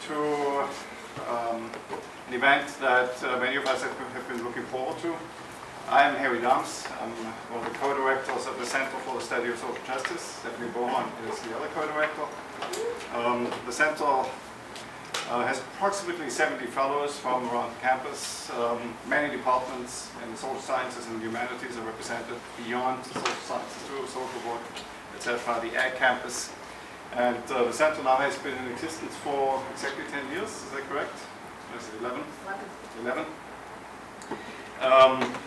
to an event that many of us have been looking forward to. I'm Dahms. I'm one of the co-directors of the Center for the Study of Social Justice. Stephanie Bohmann is the other co-director. The center has approximately 70 fellows from around campus. Many departments in the social sciences and humanities are represented beyond social sciences too, social work, etc. The Ag campus. And the center now has been in existence for exactly 10 years, is that correct? Is it 11? 11.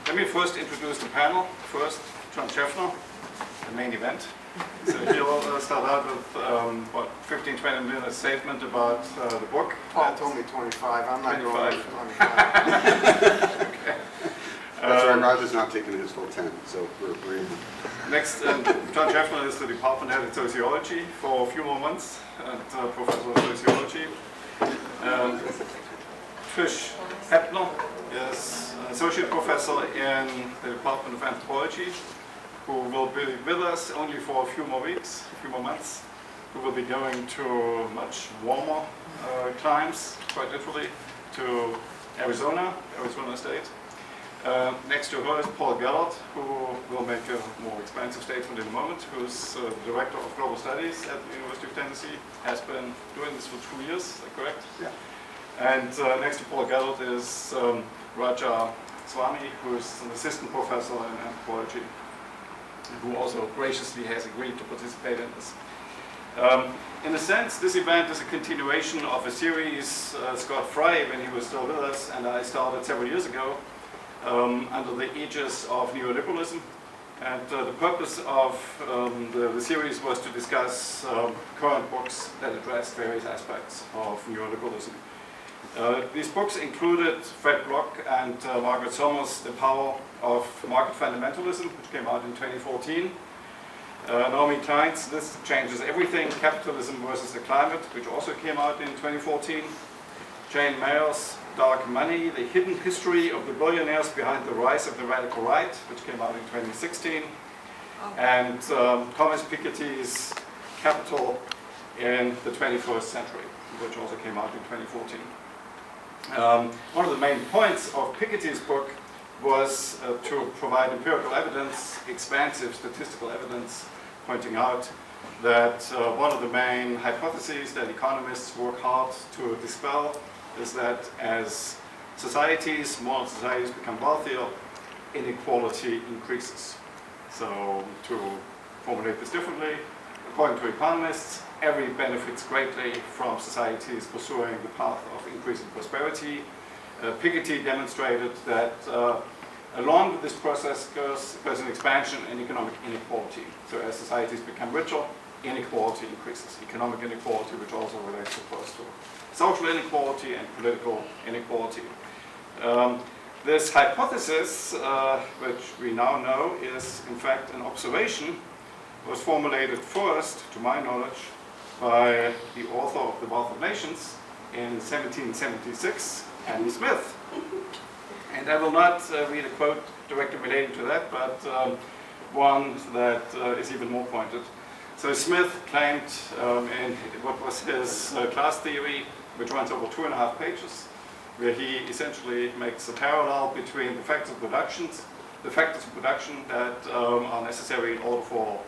Let me first introduce the panel. First, Jon Shefner, the main event. So he'll start out with, 15-20 minute statement about the book. Paul told me 25. I'm not going over 25. Okay. That's right, Roger's not taking his full 10, so we're in. Next, Jon Shefner is the department head in sociology for a few more months, and professor of sociology. Tricia Hepner is an associate professor in the Department of Anthropology, who will be with us only for a few more weeks, a few more months, who will be going to much warmer climes, quite literally, to Arizona State. Next to her is Cory Blad, who will make a more expansive statement in a moment, who's Director of Global Studies at the University of Tennessee, has been doing this for 2 years, is that correct? Yeah. And next to Gellert is Swamy, who is an assistant professor in anthropology, who also graciously has agreed to participate in this. In a sense, this event is a continuation of a series Scott Frey, when he was still with us, and I started several years ago under the aegis of neoliberalism. And the purpose of the series was to discuss current books that address various aspects of neoliberalism. These books included Fred Bloch and Margaret Sommers' The Power of Market Fundamentalism, which came out in 2014. Naomi Klein's This Changes Everything, Capitalism versus the Climate, which also came out in 2014. Jane Mayer's Dark Money, The Hidden History of the Billionaires Behind the Rise of the Radical Right, which came out in 2016. And Thomas Piketty's Capital in the 21st Century, which also came out in 2014. One of the main points of Piketty's book was to provide empirical evidence, expansive statistical evidence, pointing out that one of the main hypotheses that economists work hard to dispel is that as societies, modern societies become wealthier, inequality increases. So to formulate this differently, according to economists, every benefits greatly from societies pursuing the path of increasing prosperity. Piketty demonstrated that along with this process goes an expansion in economic inequality. So as societies become richer, inequality increases. Economic inequality, which also relates, of course, to social inequality and political inequality. This hypothesis, which we now know is in fact an observation, was formulated first, to my knowledge, by the author of The Wealth of Nations in 1776, Adam Smith. And I will not read a quote directly relating to that, but one that is even more pointed. So Smith claimed in what was his class theory, which runs over 2.5 pages, where he essentially makes a parallel between the factors of production that are necessary in order for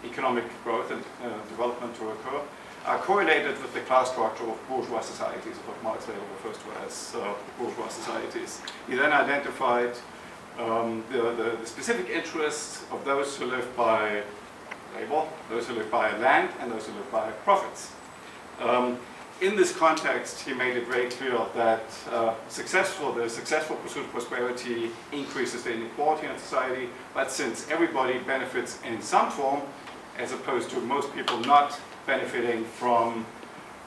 economic growth and development to occur, are correlated with the class structure of bourgeois societies, what Marx later refers to as bourgeois societies. He then identified the specific interests of those who live by labor, those who live by land, and those who live by profits. In this context, he made it very clear that the successful pursuit of prosperity increases the inequality in society, but since everybody benefits in some form, as opposed to most people not benefiting from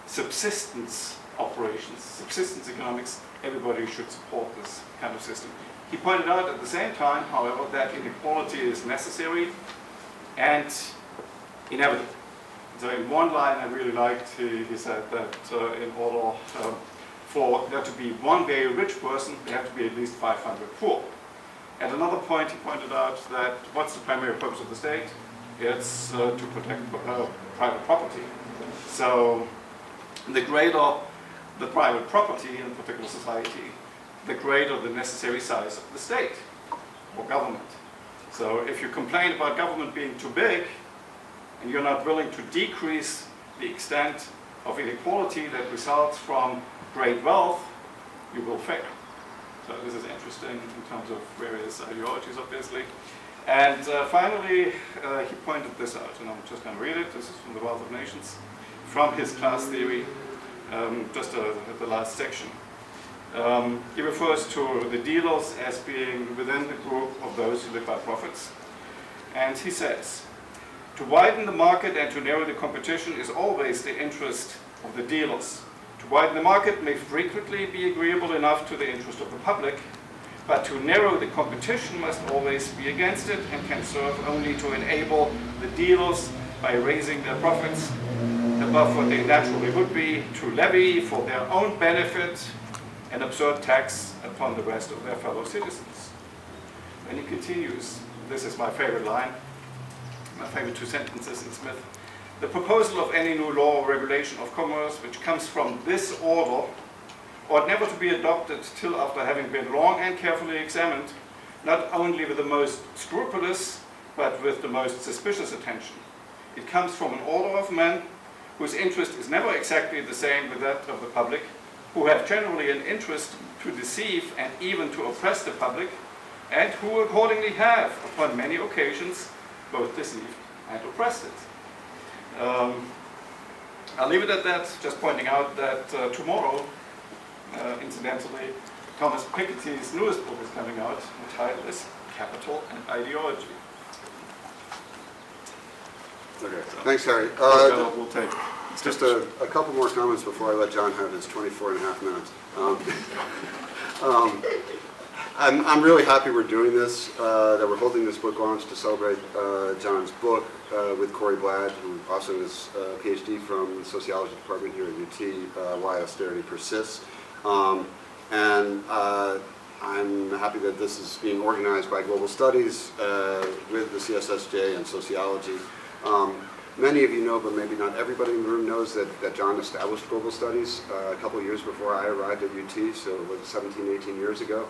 subsistence operations, subsistence economics, everybody should support this kind of system. He pointed out at the same time, however, that inequality is necessary and inevitable. So in one line I really liked, he said that in order for there to be one very rich person, there have to be at least 500 poor. At another point he pointed out that what's the primary purpose of the state? It's to protect private property. So the greater the private property in a particular society, the greater the necessary size of the state or government. So if you complain about government being too big, and you're not willing to decrease the extent of inequality that results from great wealth, you will fail. So this is interesting in terms of various ideologies, obviously. And finally, he pointed this out, and I'm just going to read it. This is from The Wealth of Nations, from his class theory, just the last section. He refers to the dealers as being within the group of those who live by profits. And he says, to widen the market and to narrow the competition is always the interest of the dealers. To widen the market may frequently be agreeable enough to the interest of the public, but to narrow the competition must always be against it and can serve only to enable the dealers, by raising their profits above what they naturally would be, to levy for their own benefit an absurd tax upon the rest of their fellow citizens. And he continues, this is my favorite line, my favorite two sentences in Smith. The proposal of any new law or regulation of commerce which comes from this order ought never to be adopted till after having been long and carefully examined, not only with the most scrupulous, but with the most suspicious attention. It comes from an order of men whose interest is never exactly the same with that of the public, who have generally an interest to deceive and even to oppress the public, and who accordingly have, upon many occasions, both deceived and oppressed it. I'll leave it at that, just pointing out that tomorrow, incidentally, Thomas Piketty's newest book is coming out. The title is Capital and Ideology. Okay, thanks, Harry. We'll take just a couple more comments before I let John have his 24 and a half minutes. I'm really happy we're doing this, that we're holding this book launch to celebrate John's book with Cory Blad, who also is a PhD from the Sociology Department here at UT, Why Austerity Persists. And I'm happy that this is being organized by Global Studies with the CSSJ and Sociology. Many of you know, but maybe not everybody in the room knows that John established Global Studies a couple of years before I arrived at UT, so like 17, 18 years ago,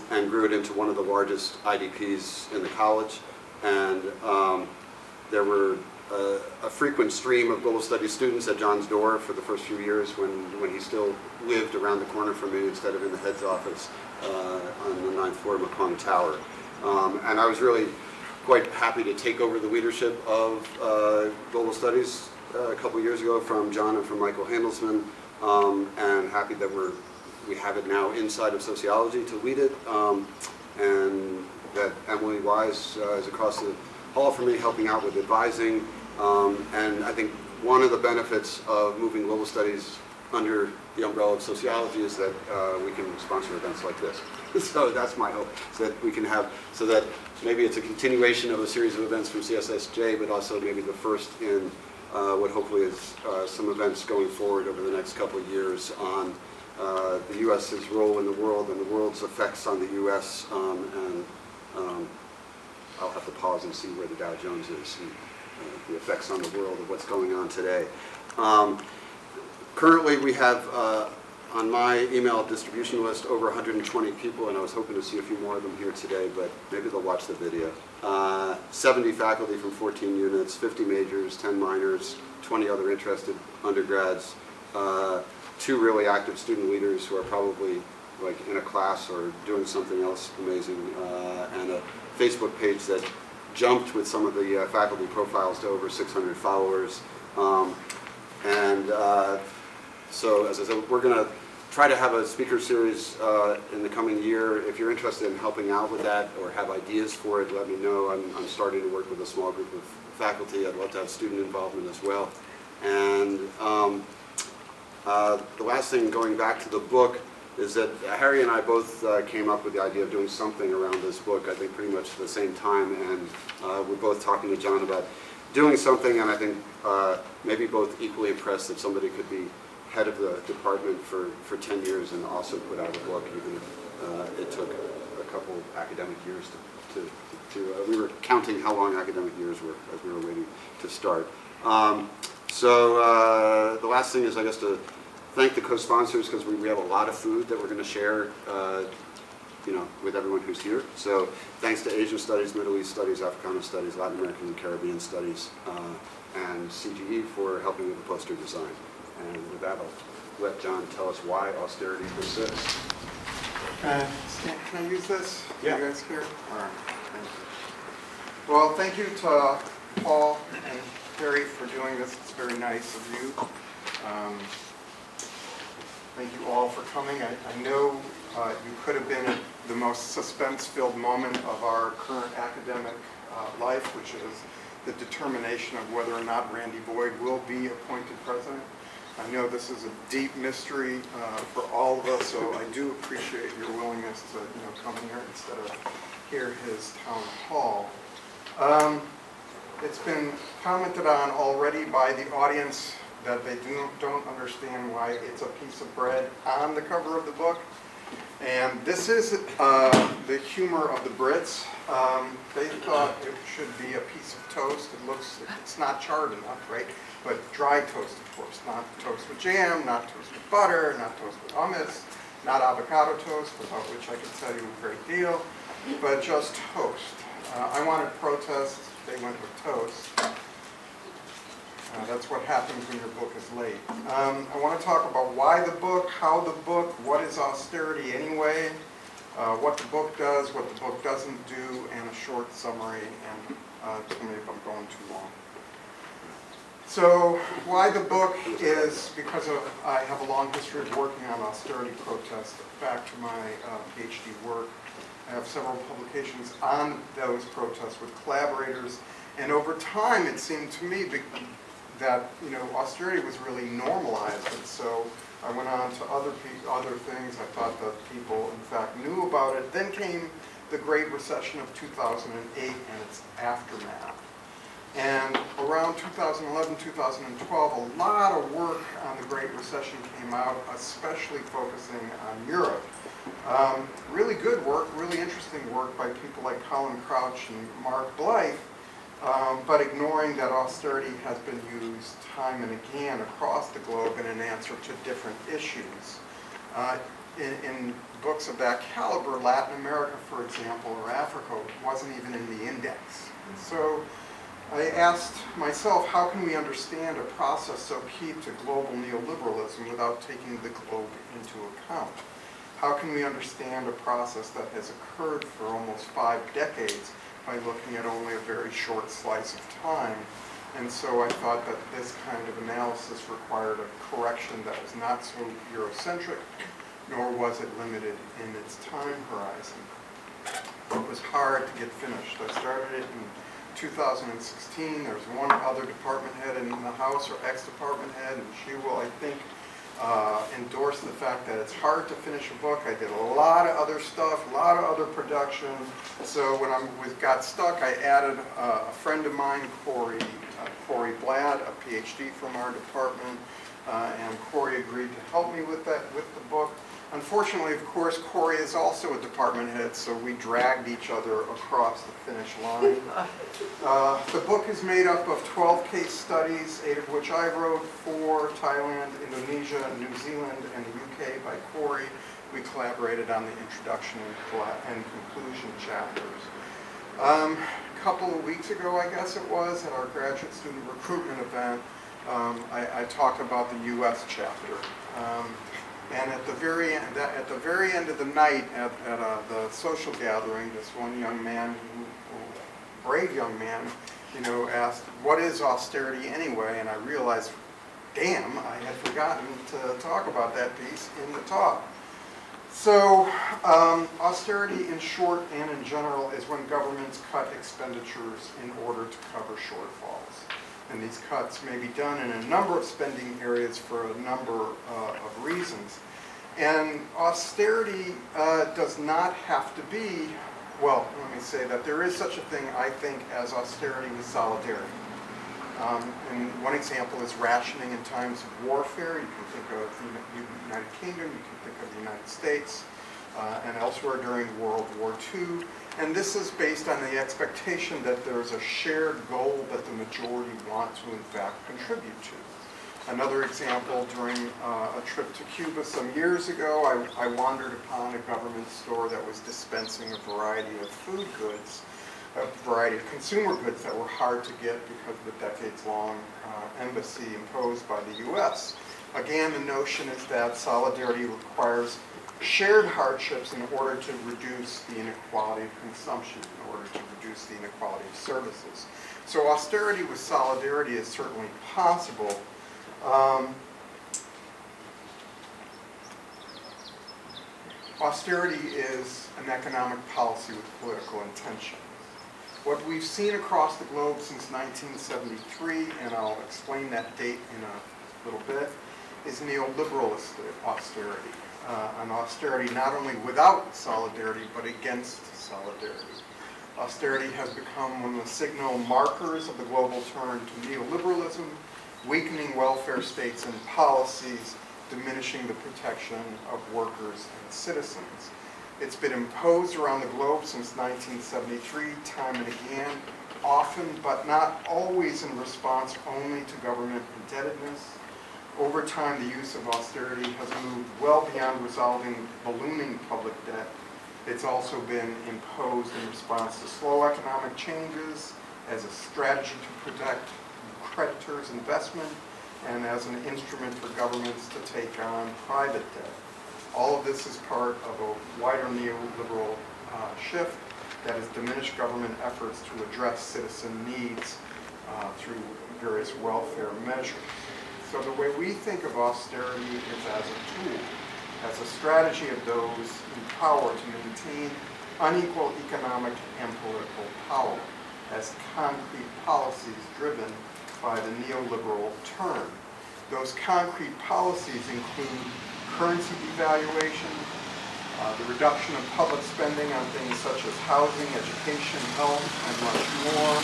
and grew it into one of the largest IDPs in the college. And there were a frequent stream of Global Studies students at John's door for the first few years when he still lived around the corner from me instead of in the head's office on the 9th floor of McClung Tower. And I was really quite happy to take over the leadership of Global Studies a couple years ago from John and from Michael Handelsman, and happy that we have it now inside of Sociology to lead it, and that Emily Wise is across the hall from me helping out with advising, and I think one of the benefits of moving Global Studies under the umbrella of Sociology is that we can sponsor events like this. So that's my hope, so that we can have, so that maybe it's a continuation of a series of events from CSSJ, but also maybe the first in what hopefully is some events going forward over the next couple of years on the U.S.'s role in the world and the world's effects on the U.S. And I'll have to pause and see where the Dow Jones is and the effects on the world of what's going on today. Currently, we have on my email distribution list over 120 people, and I was hoping to see a few more of them here today, but maybe they'll watch the video. 70 faculty from 14 units, 50 majors, 10 minors, 20 other interested undergrads, 2 really active student leaders who are probably like in a class or doing something else amazing, and a Facebook page that jumped with some of the faculty profiles to over 600 followers. So as I said, we're going to try to have a speaker series in the coming year. If you're interested in helping out with that or have ideas for it, let me know. I'm starting to work with a small group of faculty. I'd love to have student involvement as well. And the last thing, going back to the book, is that Harry and I both came up with the idea of doing something around this book, I think pretty much at the same time, and we're both talking to John about doing something, and I think maybe both equally impressed that somebody could be head of the department for 10 years and also put out a book, even if it took a couple academic years to we were counting how long academic years were as we were waiting to start. So the last thing is, I guess, to thank the co-sponsors, because we have a lot of food that we're going to share, with everyone who's here. So thanks to Asian Studies, Middle East Studies, Africana Studies, Latin American and Caribbean Studies, and CGE for helping with the poster design. And with that, I'll let Jon tell us why austerity persists. Can I use this? Yeah. You guys here? All right. Thank you. Well, thank you to Paul and Terry for doing this. It's very nice of you. Thank you all for coming. I know you could have been at the most suspense-filled moment of our current academic life, which is the determination of whether or not Randy Boyd will be appointed president. I know this is a deep mystery for all of us, so I do appreciate your willingness to come here instead of hear his town hall. It's been commented on already by the audience that they don't understand why it's a piece of bread on the cover of the book. And this is the humor of the Brits. They thought it should be a piece of toast. It's not charred enough, right? But dry toast, of course, not toast with jam, not toast with butter, not toast with hummus, not avocado toast, without which I can tell you a great deal, but just toast. I wanted protest, they went with toast. That's what happens when your book is late. I want to talk about why the book, how the book, what is austerity anyway, what the book does, what the book doesn't do, and a short summary, and tell me if I'm going too long. So why the book is because I have a long history of working on austerity protests. Back to my PhD work, I have several publications on those protests with collaborators, and over time it seemed to me that austerity was really normalized, and so I went on to other things. I thought that people in fact knew about it. Then came the Great Recession of 2008 and its aftermath. And around 2011, 2012, a lot of work on the Great Recession came out, especially focusing on Europe. Really good work, really interesting work by people like Colin Crouch and Mark Blythe, but ignoring that austerity has been used time and again across the globe in an answer to different issues. In books of that caliber, Latin America, for example, or Africa, wasn't even in the index. And so I asked myself, how can we understand a process so key to global neoliberalism without taking the globe into account? How can we understand a process that has occurred for almost 5 decades by looking at only a very short slice of time? And so I thought that this kind of analysis required a correction that was not so Eurocentric, nor was it limited in its time horizon. It was hard to get finished. I started it in 2016. There's one other department head in the House, or ex-department head, and she will, I think, endorse the fact that it's hard to finish a book. I did a lot of other stuff, a lot of other production. So when I got stuck, I added a friend of mine, Cory Blad, a PhD from our department, and Cory agreed to help me with the book. Unfortunately, of course, Cory is also a department head, so we dragged each other across the finish line. The book is made up of 12 case studies, 8 of which I wrote, 4 Thailand, Indonesia, New Zealand, and the UK by Cory. We collaborated on the introduction and conclusion chapters. A couple of weeks ago, I guess it was, at our graduate student recruitment event, I talked about the US chapter. And at the very end of the night, at the social gathering, this one young man, brave young man, asked, "What is austerity anyway?" And I realized, damn, I had forgotten to talk about that piece in the talk. So, austerity in short and in general is when governments cut expenditures in order to cover shortfalls. And these cuts may be done in a number of spending areas for a number of reasons. And austerity does not have to be, well, let me say that there is such a thing, I think, as austerity with solidarity. And one example is rationing in times of warfare. You can think of the United Kingdom, you can think of the United States. and elsewhere during World War II. And this is based on the expectation that there's a shared goal that the majority want to, in fact, contribute to. Another example, during a trip to Cuba some years ago, I wandered upon a government store that was dispensing a variety of food goods, a variety of consumer goods that were hard to get because of the decades-long embassy imposed by the U.S. Again, the notion is that solidarity requires shared hardships in order to reduce the inequality of consumption, in order to reduce the inequality of services. So austerity with solidarity is certainly possible. Austerity is an economic policy with political intention. What we've seen across the globe since 1973, and I'll explain that date in a little bit, is neoliberal austerity. An austerity not only without solidarity, but against solidarity. Austerity has become one of the signal markers of the global turn to neoliberalism, weakening welfare states and policies, diminishing the protection of workers and citizens. It's been imposed around the globe since 1973, time and again, often but not always in response only to government indebtedness. Over time, the use of austerity has moved well beyond resolving ballooning public debt. It's also been imposed in response to slow economic changes, as a strategy to protect creditors' investment, and as an instrument for governments to take on private debt. All of this is part of a wider neoliberal shift that has diminished government efforts to address citizen needs through various welfare measures. So the way we think of austerity is as a tool, as a strategy of those in power to maintain unequal economic and political power, as concrete policies driven by the neoliberal turn. Those concrete policies include currency devaluation, the reduction of public spending on things such as housing, education, health, and much more.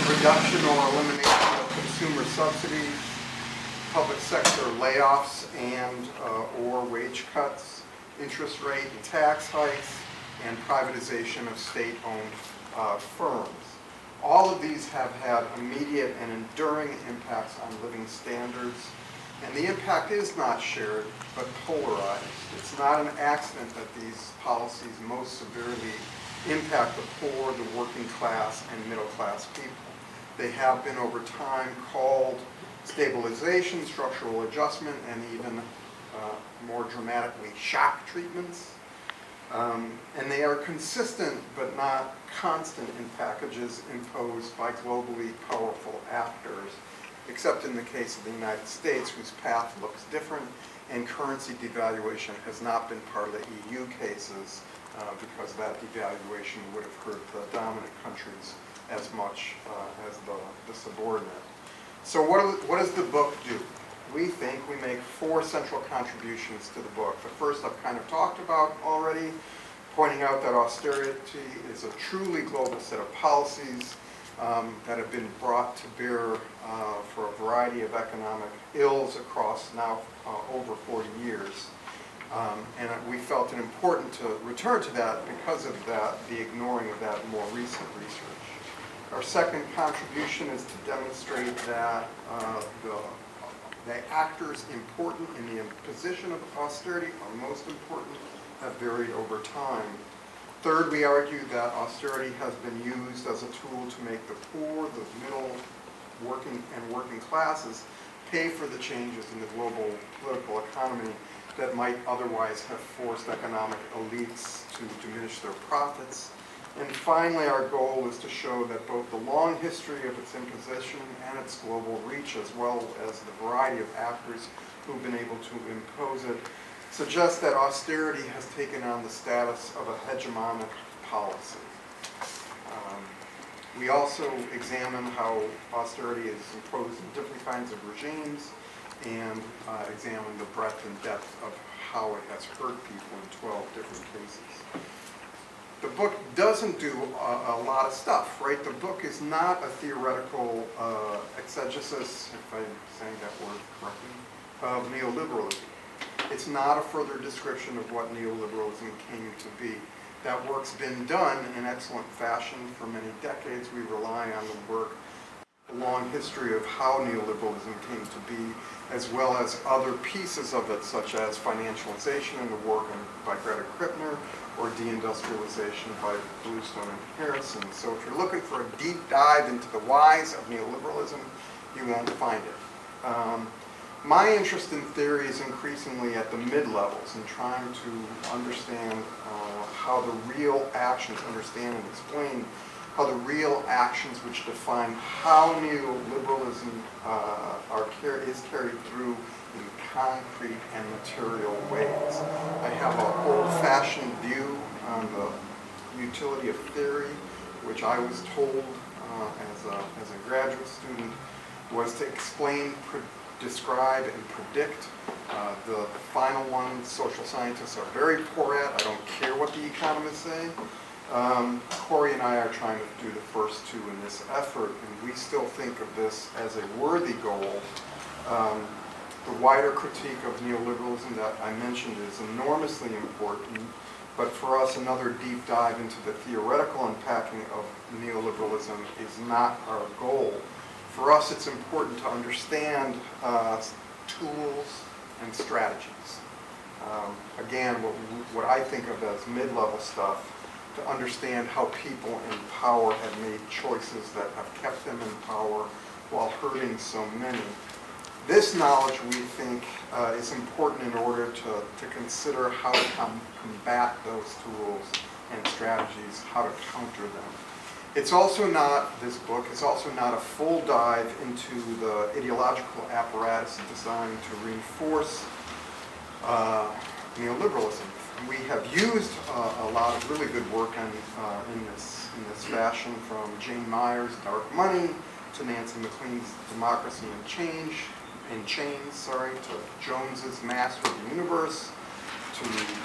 The reduction or elimination of consumer subsidies, public sector layoffs and or wage cuts, interest rate and tax hikes, and privatization of state-owned firms. All of these have had immediate and enduring impacts on living standards, and the impact is not shared, but polarized. It's not an accident that these policies most severely impact the poor, the working class, and middle class people. They have been over time called stabilization, structural adjustment, and even more dramatically shock treatments. And they are consistent but not constant in packages imposed by globally powerful actors, except in the case of the United States, whose path looks different, and currency devaluation has not been part of the EU cases because that devaluation would have hurt the dominant countries as much as the subordinate. So what does the book do? We think we make four central contributions to the book. The first I've kind of talked about already, pointing out that austerity is a truly global set of policies that have been brought to bear for a variety of economic ills across now over 40 years. And we felt it important to return to that because of the ignoring of that more recent research. Our second contribution is to demonstrate that the actors important in the imposition of austerity, or most important, have varied over time. Third, we argue that austerity has been used as a tool to make the poor, the middle, working classes pay for the changes in the global political economy that might otherwise have forced economic elites to diminish their profits. And finally, our goal is to show that both the long history of its imposition and its global reach, as well as the variety of actors who've been able to impose it, suggests that austerity has taken on the status of a hegemonic policy. We also examine how austerity is imposed in different kinds of regimes and examine the breadth and depth of how it has hurt people in 12 different cases. The book doesn't do a lot of stuff, right? The book is not a theoretical exegesis, if I'm saying that word correctly. of neoliberalism. It's not a further description of what neoliberalism came to be. That work's been done in excellent fashion for many decades. We rely on the work, the long history of how neoliberalism came to be, as well as other pieces of it, such as financialization and the work by Greta Hepner, or deindustrialization by Bluestone and Harrison. So if you're looking for a deep dive into the whys of neoliberalism, you won't find it. My interest in theory is increasingly at the mid-levels in trying to understand how the real actions, understand and explain how the real actions which define how neoliberalism is carried through in concrete and material ways. I have an old-fashioned view on the utility of theory, which I was told as a graduate student was to explain, describe, and predict. The final one, social scientists are very poor at. I don't care what the economists say. Cory and I are trying to do the first two in this effort, and we still think of this as a worthy goal. The wider critique of neoliberalism that I mentioned is enormously important, but for us, another deep dive into the theoretical unpacking of neoliberalism is not our goal. For us, it's important to understand tools and strategies. Again, what I think of as mid-level stuff, to understand how people in power have made choices that have kept them in power while hurting so many. This knowledge, we think, is important in order to consider how to combat those tools and strategies, how to counter them. It's also not, this book is also not a full dive into the ideological apparatus designed to reinforce neoliberalism. We have used a lot of really good work in this fashion, from Jane Mayer's Dark Money to Nancy MacLean's Democracy in Chains, to Jones's Master of the Universe, to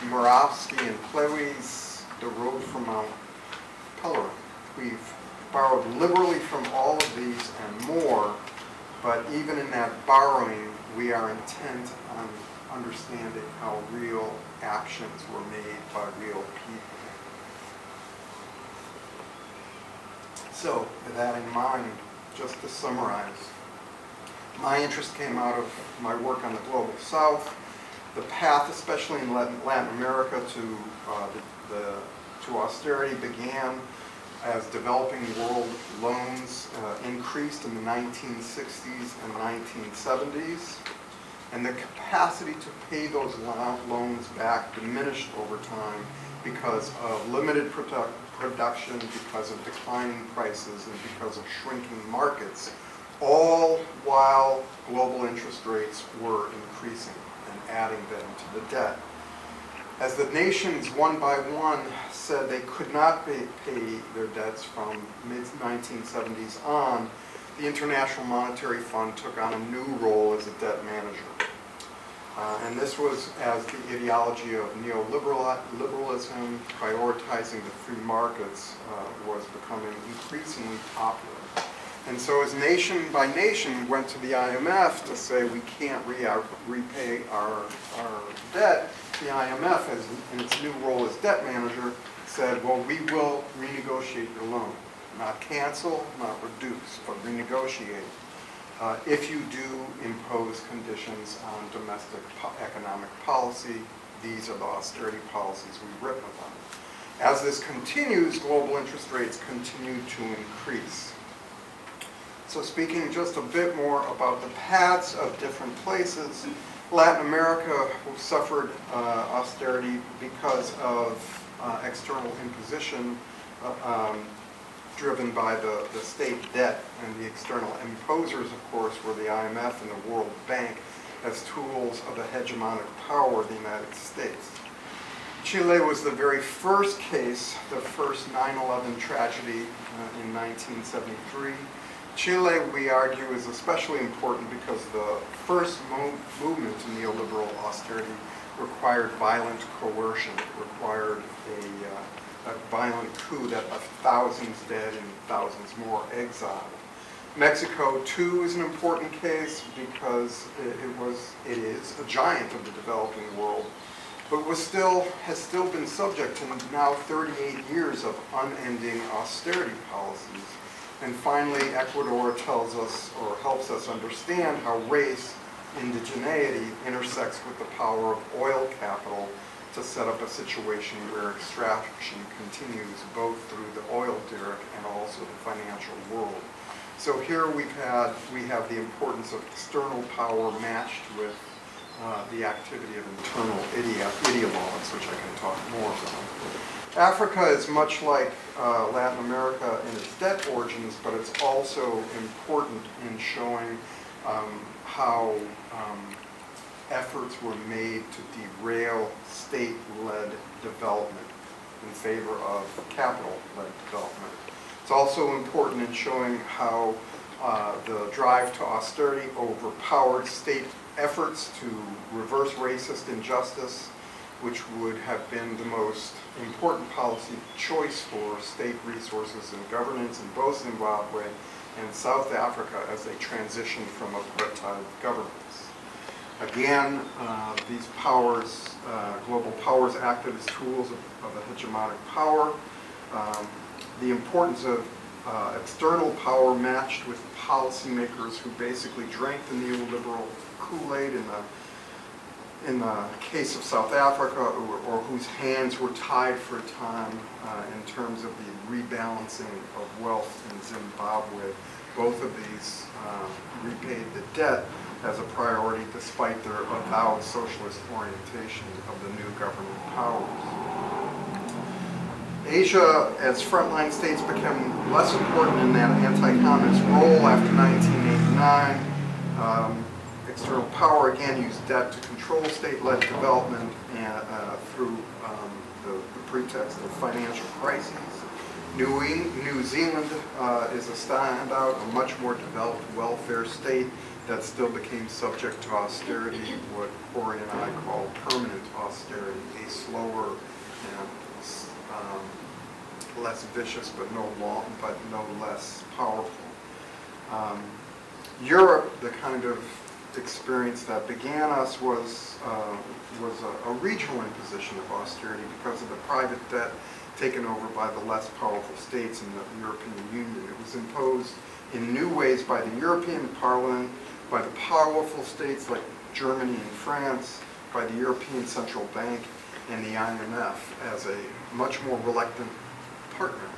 Murawski and Plewey's The Road from Mount Pelerin. We've borrowed liberally from all of these and more, but even in that borrowing, we are intent on understanding how real actions were made by real people. So, with that in mind, just to summarize, my interest came out of my work on the Global South. The path, especially in Latin America, to austerity began as developing world loans increased in the 1960s and 1970s. And the capacity to pay those loans back diminished over time because of limited production, because of declining prices, and because of shrinking markets, all while global interest rates were increasing and adding them to the debt. As the nations, one by one, said they could not pay their debts from mid-1970s on, the International Monetary Fund took on a new role as a debt manager. And this was as the ideology of neoliberalism, prioritizing the free markets, was becoming increasingly popular. And so as nation by nation went to the IMF to say we can't repay our debt, the IMF, in its new role as debt manager, said, well, we will renegotiate your loan. Not cancel, not reduce, but renegotiate. If you do impose conditions on domestic economic policy, these are the austerity policies we've written about. As this continues, global interest rates continue to increase. So speaking just a bit more about the paths of different places, Latin America suffered austerity because of external imposition driven by the state debt, and the external imposers, of course, were the IMF and the World Bank as tools of the hegemonic power of the United States. Chile was the very first case, the first 9/11 tragedy in 1973. Chile, we argue, is especially important because the first movement to neoliberal austerity required violent coercion. It required a violent coup that left thousands dead and thousands more exiled. Mexico, too, is an important case because it is a giant of the developing world, but has still been subject to now 38 years of unending austerity policies. And finally, Ecuador tells us, or helps us understand, how race, indigeneity, intersects with the power of oil capital to set up a situation where extraction continues both through the oil derrick and also the financial world. So here we have the importance of external power matched with the activity of internal ideologues, which I can talk more about. Africa is much like Latin America in its debt origins, but it's also important in showing how efforts were made to derail state-led development in favor of capital-led development. It's also important in showing how the drive to austerity overpowered state efforts to reverse racist injustice, which would have been the most important policy choice for state resources and governance in both Zimbabwe and South Africa as they transitioned from apartheid governments. Again, these powers, global powers, acted as tools of a hegemonic power. The importance of external power matched with policymakers who basically drank the neoliberal Kool-Aid in the case of South Africa, or whose hands were tied for a time in terms of the rebalancing of wealth in Zimbabwe. Both of these repaid the debt as a priority despite their avowed socialist orientation of the new government powers. Asia, as frontline states, became less important in that anti-communist role after 1989. External power again used debt to control state-led development through the pretext of financial crises. New Zealand is a standout, a much more developed welfare state that still became subject to austerity, what Cory and I call permanent austerity, a slower and less vicious but no less powerful. Europe, the kind of experience that began us was a regional imposition of austerity because of the private debt taken over by the less powerful states in the European Union. It was imposed in new ways by the European Parliament, by the powerful states like Germany and France, by the European Central Bank and the IMF as a much more reluctant partner.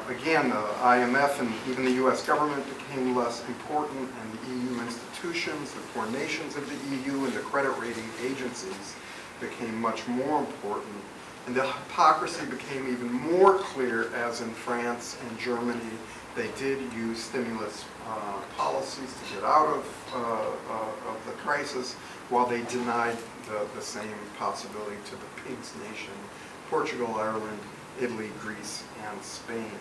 Again, the IMF and even the US government became less important, and the EU institutions, the core nations of the EU, and the credit rating agencies became much more important. And the hypocrisy became even more clear as in France and Germany they did use stimulus policies to get out of the crisis, while they denied the same possibility to the pigs nation, Portugal, Ireland, Italy, Greece, and Spain.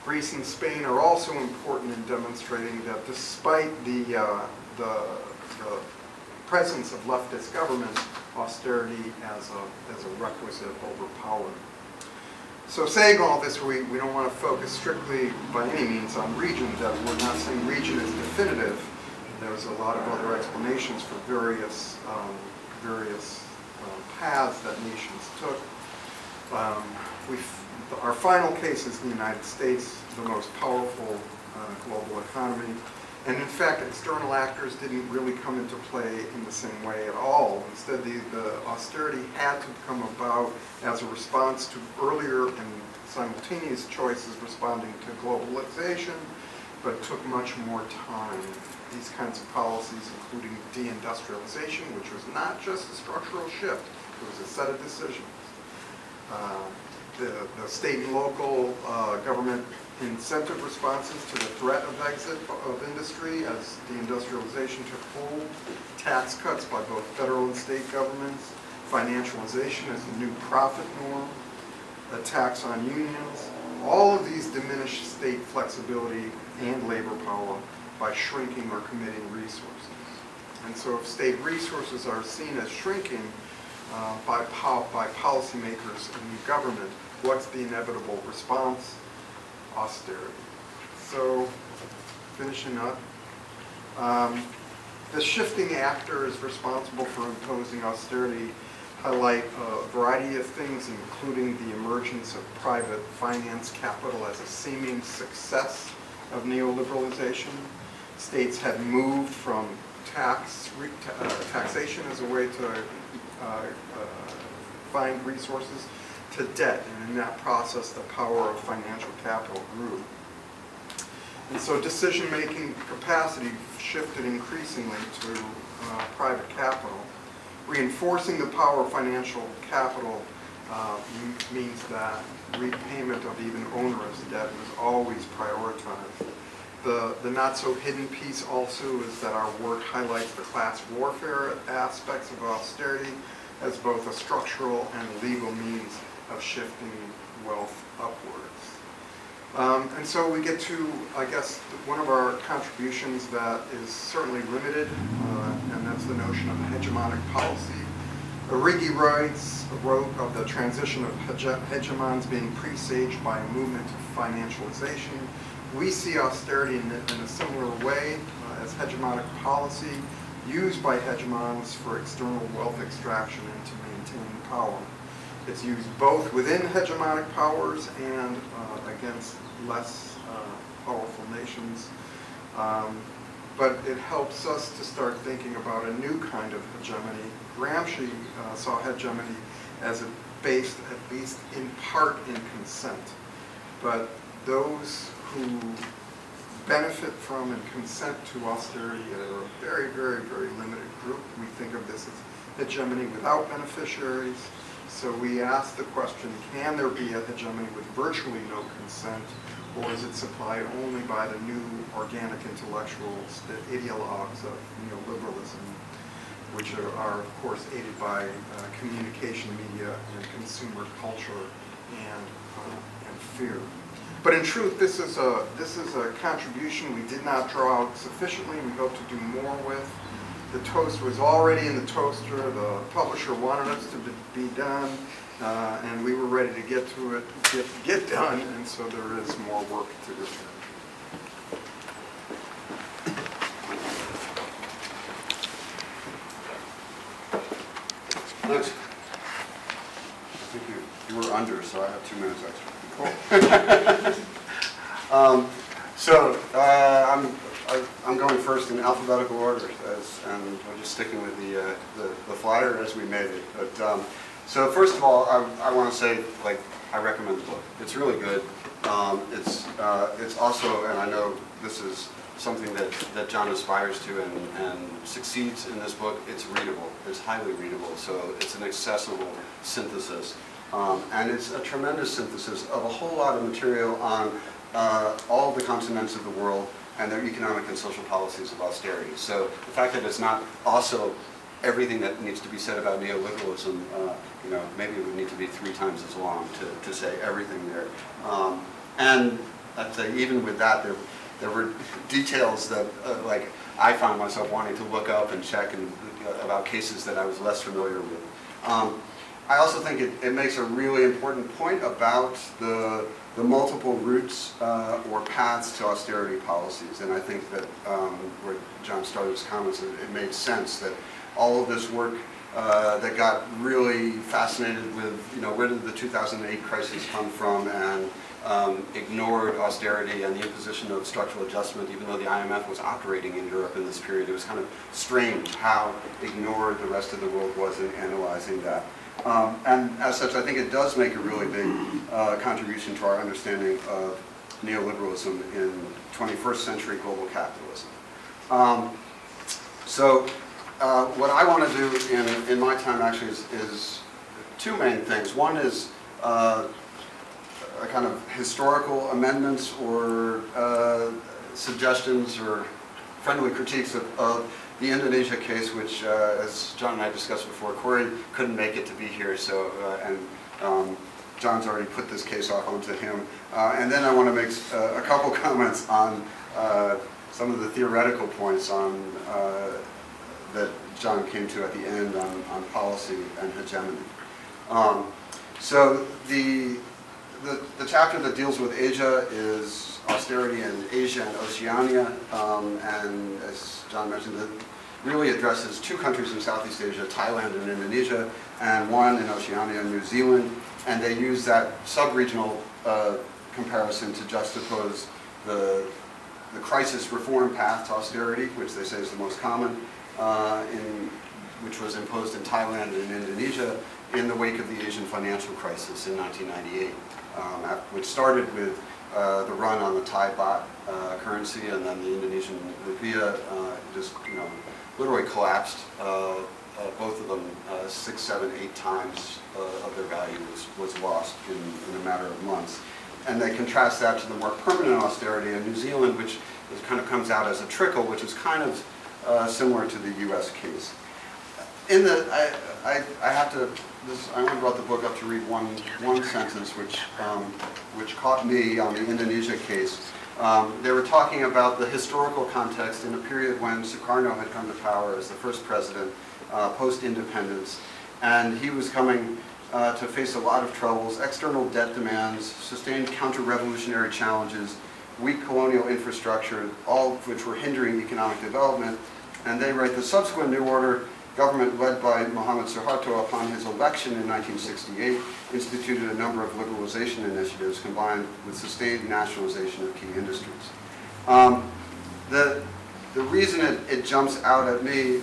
Greece and Spain are also important in demonstrating that despite the presence of leftist governments, austerity as a requisite overpowered. So saying all this, we don't want to focus strictly by any means on region, that we're not saying region is definitive. There's a lot of other explanations for various paths that nations took. Our final case is the United States, the most powerful global economy. And in fact, external actors didn't really come into play in the same way at all. Instead, the austerity had to come about as a response to earlier and simultaneous choices responding to globalization, but took much more time. These kinds of policies, including deindustrialization, which was not just a structural shift, it was a set of decisions. The state and local government incentive responses to the threat of exit of industry as deindustrialization took hold, tax cuts by both federal and state governments, financialization as a new profit norm, attacks on unions. All of these diminish state flexibility and labor power by shrinking or committing resources. And so if state resources are seen as shrinking by policymakers and new government, what's the inevitable response? Austerity. So finishing up. The shifting actors responsible for imposing austerity highlight a variety of things, including the emergence of private finance capital as a seeming success of neoliberalization. States had moved from taxation as a way to find resources to debt, and in that process the power of financial capital grew. And so decision-making capacity shifted increasingly to private capital. Reinforcing the power of financial capital means that repayment of even onerous debt was always prioritized. The not-so-hidden piece also is that our work highlights the class warfare aspects of austerity as both a structural and legal means of shifting wealth upwards. And so we get to, I guess, one of our contributions that is certainly limited, and that's the notion of hegemonic policy. Origi wrote of the transition of hegemons being presaged by a movement to financialization. We see austerity in a similar way as hegemonic policy used by hegemons for external wealth extraction and to maintain power. It's used both within hegemonic powers and against less powerful nations. But it helps us to start thinking about a new kind of hegemony. Gramsci saw hegemony as based, at least in part, in consent. But those who benefit from and consent to austerity are a very, very, very limited group. We think of this as hegemony without beneficiaries. So we ask the question, can there be a hegemony with virtually no consent, or is it supplied only by the new organic intellectuals, the ideologues of neoliberalism, which are of course aided by communication media and consumer culture and fear. But in truth, this is a contribution we did not draw out sufficiently. We hope to do more with. The toast was already in the toaster. The publisher wanted us to be done, and we were ready to get to it, get done, and so there is more work to do. Thanks. I think you were under, so I have 2 minutes extra. Cool. I'm going first in alphabetical order, and we're just sticking with the flyer as we made it. But so first of all, I want to say, like, I recommend the book. It's really good. It's also, and I know this is something that Jon aspires to and succeeds in this book. It's readable. It's highly readable. So it's an accessible synthesis. And it's a tremendous synthesis of a whole lot of material on all the continents of the world and their economic and social policies of austerity. So the fact that it's not also everything that needs to be said about neoliberalism, maybe it would need to be 3 times as long to say everything there. And I'd say even with that, there were details that like I found myself wanting to look up and check about cases that I was less familiar with. I also think it makes a really important point about the multiple routes or paths to austerity policies, and I think that where Jon started his comments, it made sense that all of this work that got really fascinated with, where did the 2008 crisis come from, and ignored austerity and the imposition of structural adjustment, even though the IMF was operating in Europe in this period. It was kind of strange how ignored the rest of the world was in analyzing that. And as such, I think it does make a really big contribution to our understanding of neoliberalism in 21st century global capitalism. What I want to do in my time actually is 2 main things. One is a kind of historical amendments or suggestions or friendly critiques of the Indonesia case, which, as Jon and I discussed before, Cory couldn't make it to be here, so Jon's already put this case off onto him. And then I want to make a couple comments on some of the theoretical points that Jon came to at the end on policy and hegemony. So the the chapter that deals with Asia is austerity in Asia and Oceania, and as John mentioned, it really addresses two countries in Southeast Asia, Thailand and Indonesia, and one in Oceania, New Zealand, and they use that sub-regional comparison to juxtapose the crisis reform path to austerity, which they say is the most common, which was imposed in Thailand and Indonesia in the wake of the Asian financial crisis in 1998, which started with the run on the Thai baht currency, and then the Indonesian rupiah just literally collapsed. Both of them 6, 7, 8 times of their value was lost in a matter of months. And they contrast that to the more permanent austerity in New Zealand, which kind of comes out as a trickle, which is kind of similar to the U.S. case. I only brought the book up to read one sentence, which caught me on the Indonesia case. They were talking about the historical context in a period when Sukarno had come to power as the first president post-independence, and he was coming to face a lot of troubles, external debt demands, sustained counter-revolutionary challenges, weak colonial infrastructure, all of which were hindering economic development. And they write, the subsequent New Order government led by Muhammad Suharto upon his election in 1968 instituted a number of liberalization initiatives combined with sustained nationalization of key industries. The reason it jumps out at me,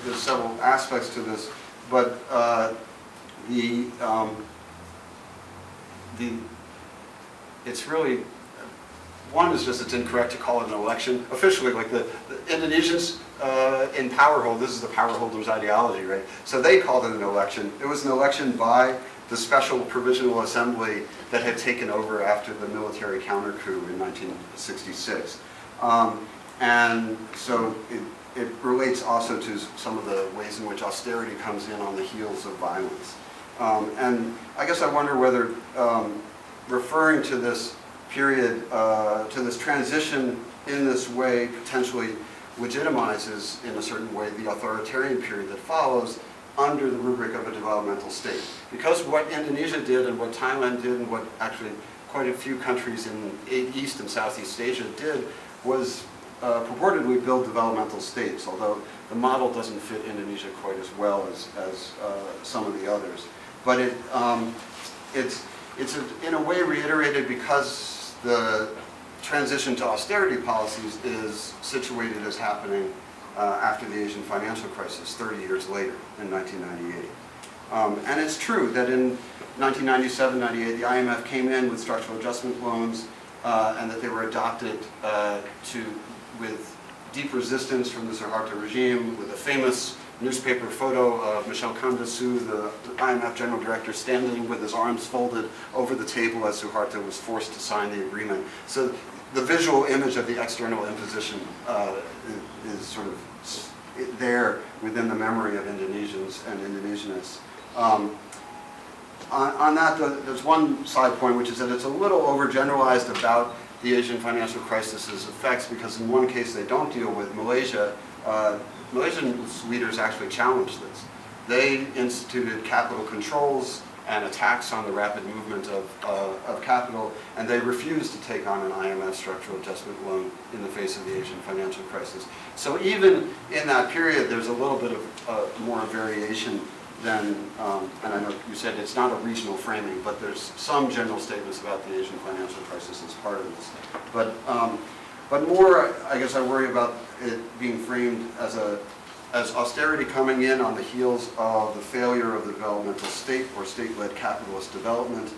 there's several aspects to this, but it's really, one is just it's incorrect to call it an election. Officially, like the Indonesians in power hold, this is the power holders' ideology, right? So they called it an election. It was an election by the Special Provisional Assembly that had taken over after the military counter coup in 1966. And so it relates also to some of the ways in which austerity comes in on the heels of violence. And I guess I wonder whether referring to this period, to this transition in this way potentially legitimizes in a certain way the authoritarian period that follows under the rubric of a developmental state. Because what Indonesia did and what Thailand did and what actually quite a few countries in East and Southeast Asia did was purportedly build developmental states, although the model doesn't fit Indonesia quite as well as some of the others. But it's in a way reiterated because the transition to austerity policies is situated as happening after the Asian financial crisis 30 years later in 1998. And it's true that in 1997-98 the IMF came in with structural adjustment loans and that they were adopted with deep resistance from the Suharto regime, with a famous newspaper photo of Michel Candaçu, the IMF general director, standing with his arms folded over the table as Suharto was forced to sign the agreement. So the visual image of the external imposition is sort of there within the memory of Indonesians and Indonesianists. On that, there's one side point, which is that it's a little overgeneralized about the Asian financial crisis's effects, because in one case they don't deal with Malaysia. Malaysian leaders actually challenged this. They instituted capital controls and attacks on the rapid movement of capital, and they refused to take on an IMF structural adjustment loan in the face of the Asian financial crisis. So even in that period, there's a little bit of more variation than, and I know you said it's not a regional framing, but there's some general statements about the Asian financial crisis as part of this. But more, I guess I worry about it being framed as austerity coming in on the heels of the failure of the developmental state or state-led capitalist development,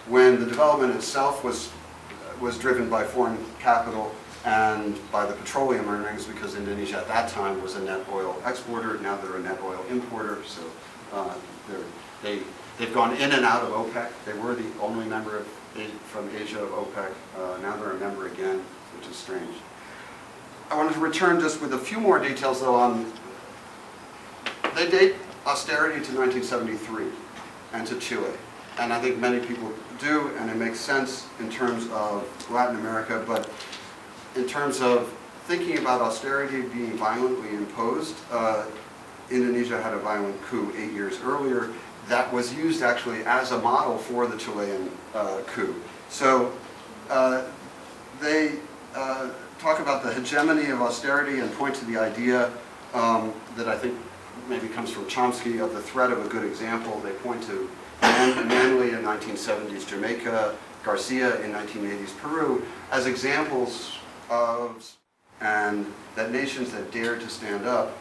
when the development itself was driven by foreign capital and by the petroleum earnings, because Indonesia at that time was a net oil exporter. Now they're a net oil importer, so they've gone in and out of OPEC. They were the only member from Asia of OPEC. Now they're a member again, which is strange. I wanted to return just with a few more details, though, on, they date austerity to 1973 and to Chile. And I think many people do, and it makes sense in terms of Latin America, but in terms of thinking about austerity being violently imposed, Indonesia had a violent coup 8 years earlier. that was used actually as a model for the Chilean coup. So they talk about the hegemony of austerity and point to the idea that I think maybe comes from Chomsky of the threat of a good example. They point to Manley in 1970s Jamaica, Garcia in 1980s Peru as examples of, and that nations that dared to stand up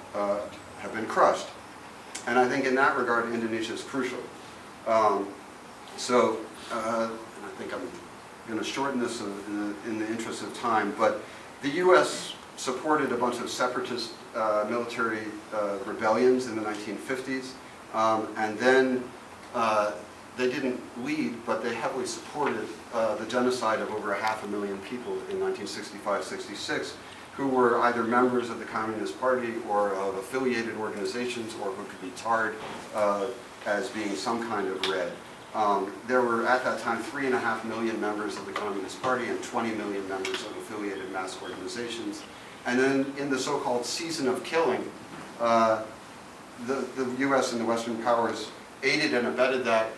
have been crushed. And I think in that regard, Indonesia is crucial. And I think I'm going to shorten this in the interest of time, but the U.S. supported a bunch of separatist military rebellions in the 1950s, and then they didn't lead, but they heavily supported the genocide of over 500,000 people in 1965-66, who were either members of the Communist Party or of affiliated organizations, or who could be tarred as being some kind of red. There were at that time 3.5 million members of the Communist Party and 20 million members of affiliated mass organizations. And then in the so-called season of killing, the US and the Western powers aided and abetted that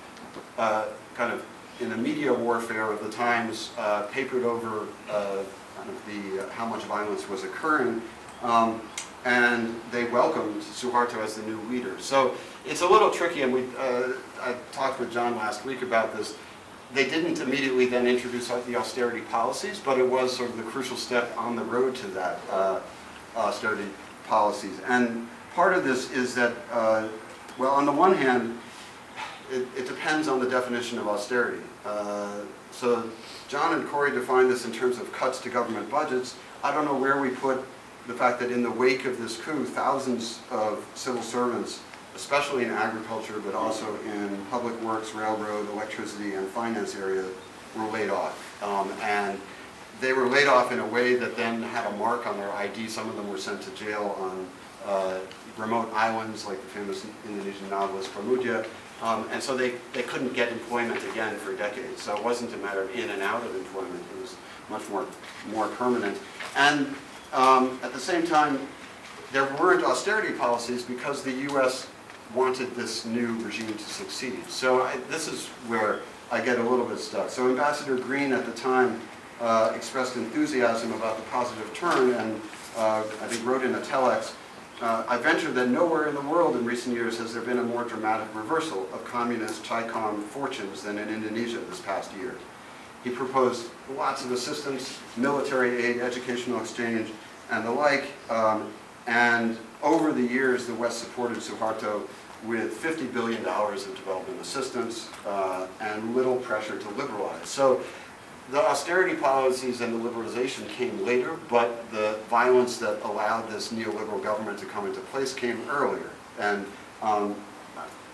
kind of in the media warfare of the times, papered over kind of how much violence was occurring, and they welcomed Suharto as the new leader. So it's a little tricky, and I talked with Jon last week about this. They didn't immediately then introduce the austerity policies, but it was sort of the crucial step on the road to that austerity policies. And part of this is that, well, on the one hand, it depends on the definition of austerity. So Jon and Cory define this in terms of cuts to government budgets. I don't know where we put the fact that in the wake of this coup, thousands of civil servants, especially in agriculture, but also in public works, railroad, electricity, and finance area, were laid off. And they were laid off in a way that then had a mark on their ID. Some of them were sent to jail on remote islands, like the famous Indonesian novelist Pramudia. And so they couldn't get employment again for decades. So it wasn't a matter of in and out of employment. It was much more permanent. And at the same time, there weren't austerity policies because the U.S. wanted this new regime to succeed. So this is where I get a little bit stuck. So Ambassador Green at the time expressed enthusiasm about the positive turn, and I think wrote in a telex, I venture that nowhere in the world in recent years has there been a more dramatic reversal of communist Chicom fortunes than in Indonesia this past year. He proposed lots of assistance, military aid, educational exchange, and the like. And over the years, the West supported Suharto with $50 billion of development assistance and little pressure to liberalize. So the austerity policies and the liberalization came later, but the violence that allowed this neoliberal government to come into place came earlier. And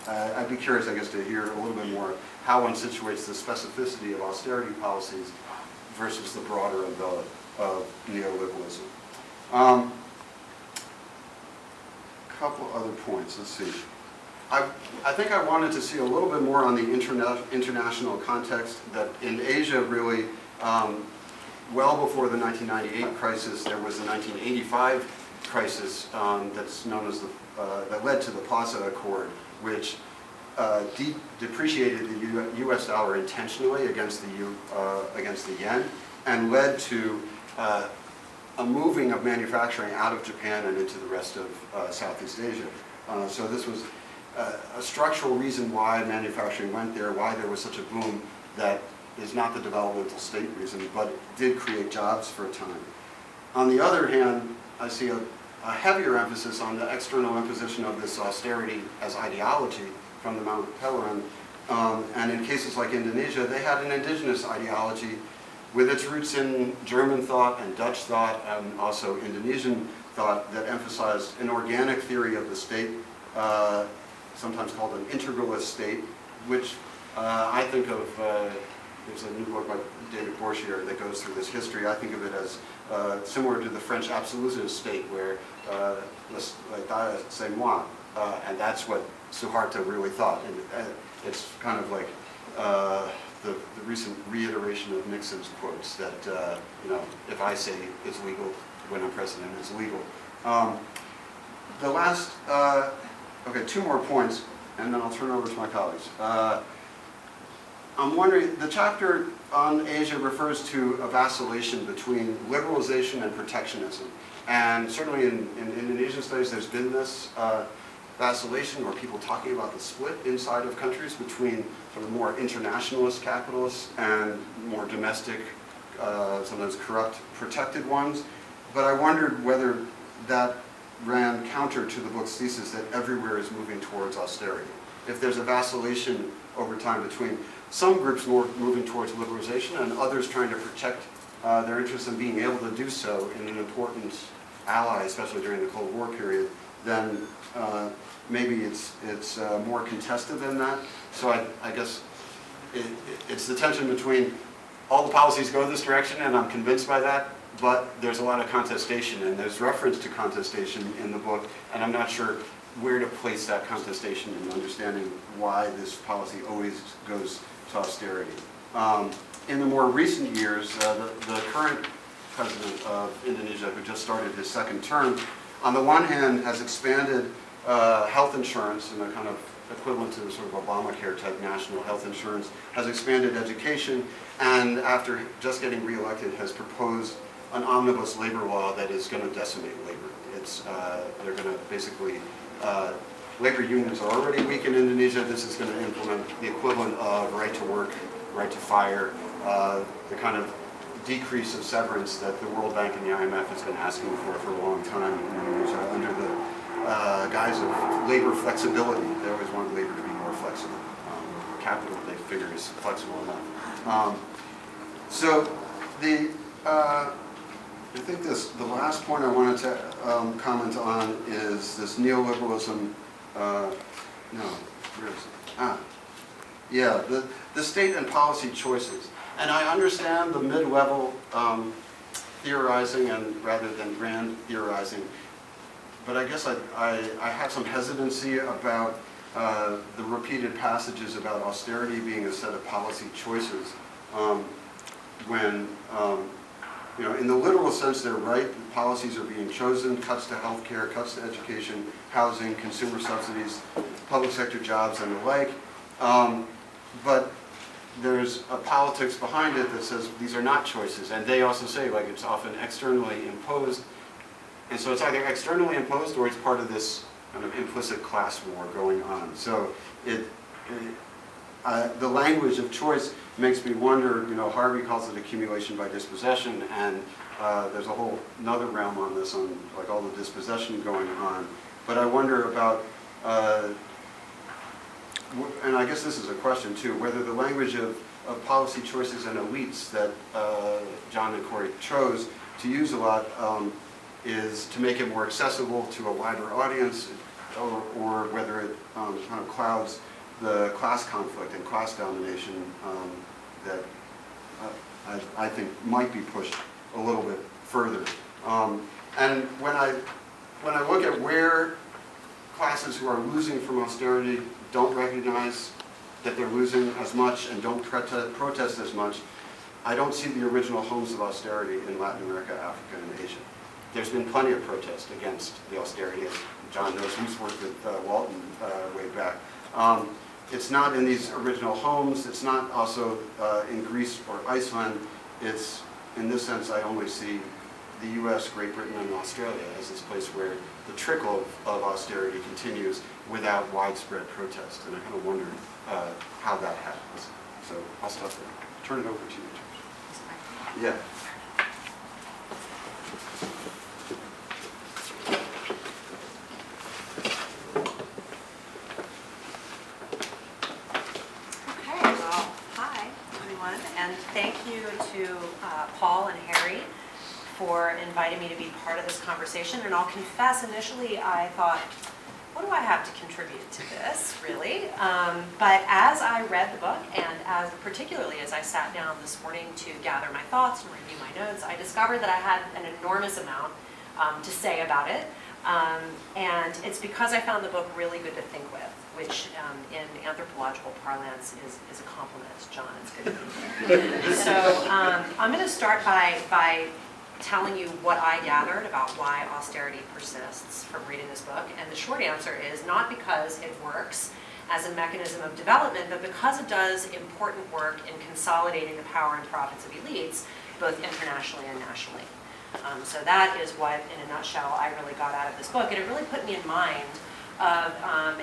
I'd be curious, I guess, to hear a little bit more how one situates the specificity of austerity policies versus the broader umbrella of neoliberalism. Couple other points, let's see. I think I wanted to see a little bit more on the international context, that in Asia really, well before the 1998 crisis, there was the 1985 crisis that's known as that led to the Plaza Accord, which depreciated the U.S. dollar intentionally against the yen, and led to a moving of manufacturing out of Japan and into the rest of Southeast Asia. So this was a structural reason why manufacturing went there, why there was such a boom that is not the developmental state reason, but it did create jobs for a time. On the other hand, I see a heavier emphasis on the external imposition of this austerity as ideology from the Mount Pelerin. And in cases like Indonesia, they had an indigenous ideology with its roots in German thought and Dutch thought, and also Indonesian thought, that emphasized an organic theory of the state, sometimes called an integralist state, which I think of, there's a new book by David Bourchier that goes through this history. I think of it as similar to the French absolutist state, where l'État c'est moi, and that's what Suharto really thought. And it's kind of like the recent reiteration of Nixon's quotes that, if I say it's legal when I'm president, it's legal. The last, okay, two more points. and then I'll turn it over to my colleagues. I'm wondering, the chapter on Asia refers to a vacillation between liberalization and protectionism. And certainly in Indonesian studies, there's been this vacillation, or people talking about the split inside of countries between sort of more internationalist capitalists and more domestic, sometimes corrupt, protected ones. But I wondered whether that ran counter to the book's thesis that everywhere is moving towards austerity. If there's a vacillation over time between some groups more moving towards liberalization and others trying to protect their interests and being able to do so in an important ally, especially during the Cold War period, then maybe it's more contested than that. So I guess it's the tension between all the policies go this direction, and I'm convinced by that, but there's a lot of contestation, and there's reference to contestation in the book, and I'm not sure where to place that contestation in understanding why this policy always goes to austerity. In the more recent years, the current president of Indonesia, who just started his second term, on the one hand has expanded health insurance in a kind of equivalent to sort of Obamacare type national health insurance, has expanded education, and after just getting reelected has proposed an omnibus labor law that is going to decimate labor. They're going to basically, labor unions are already weak in Indonesia. This is going to implement the equivalent of right to work, right to fire, the kind of decrease of severance that the World Bank and the IMF has been asking for a long time in Indonesia under the guise of labor flexibility. They always want labor to be more flexible. Capital, they figure, is flexible enough. So I think the last point I wanted to comment on is this neoliberalism. The state and policy choices. And I understand the mid-level theorizing and rather than grand theorizing, but I guess I have some hesitancy about the repeated passages about austerity being a set of policy choices when, in the literal sense they're right, policies are being chosen, cuts to healthcare, cuts to education, housing, consumer subsidies, public sector jobs and the like. But there's a politics behind it that says these are not choices, and they also say like it's often externally imposed, and so it's either externally imposed or it's part of this kind of implicit class war going on. So the language of choice makes me wonder, Harvey calls it accumulation by dispossession, and there's a whole another realm on this, on like all the dispossession going on. But I wonder about, and I guess this is a question too, whether the language of policy choices and elites that Jon and Cory chose to use a lot is to make it more accessible to a wider audience, or whether it kind of clouds the class conflict and class domination that I think might be pushed a little bit further. And when I look at where classes who are losing from austerity don't recognize that they're losing as much and don't protest as much, I don't see the original homes of austerity in Latin America, Africa, and Asia. There's been plenty of protest against the austerity, as Jon knows, who's worked with Walton way back. It's not in these original homes. It's not also in Greece or Iceland. It's, in this sense, I only see the US, Great Britain, and Australia as this place where the trickle of austerity continues without widespread protest. And I kind of wonder how that happens. So I'll stop there. Turn it over to you, Tricia. Yeah. And thank you to Paul and Harry for inviting me to be part of this conversation. And I'll confess, initially I thought, what do I have to contribute to this, really? But as I read the book, and particularly as I sat down this morning to gather my thoughts and review my notes, I discovered that I had an enormous amount to say about it. And it's because I found the book really good to think with, which in anthropological parlance is a compliment. Jon, it's good to be here. So I'm going to start by telling you what I gathered about why austerity persists from reading this book. And the short answer is not because it works, as a mechanism of development, but because it does important work in consolidating the power and profits of elites, both internationally and nationally. So that is what, in a nutshell, I really got out of this book. And it really put me in mind of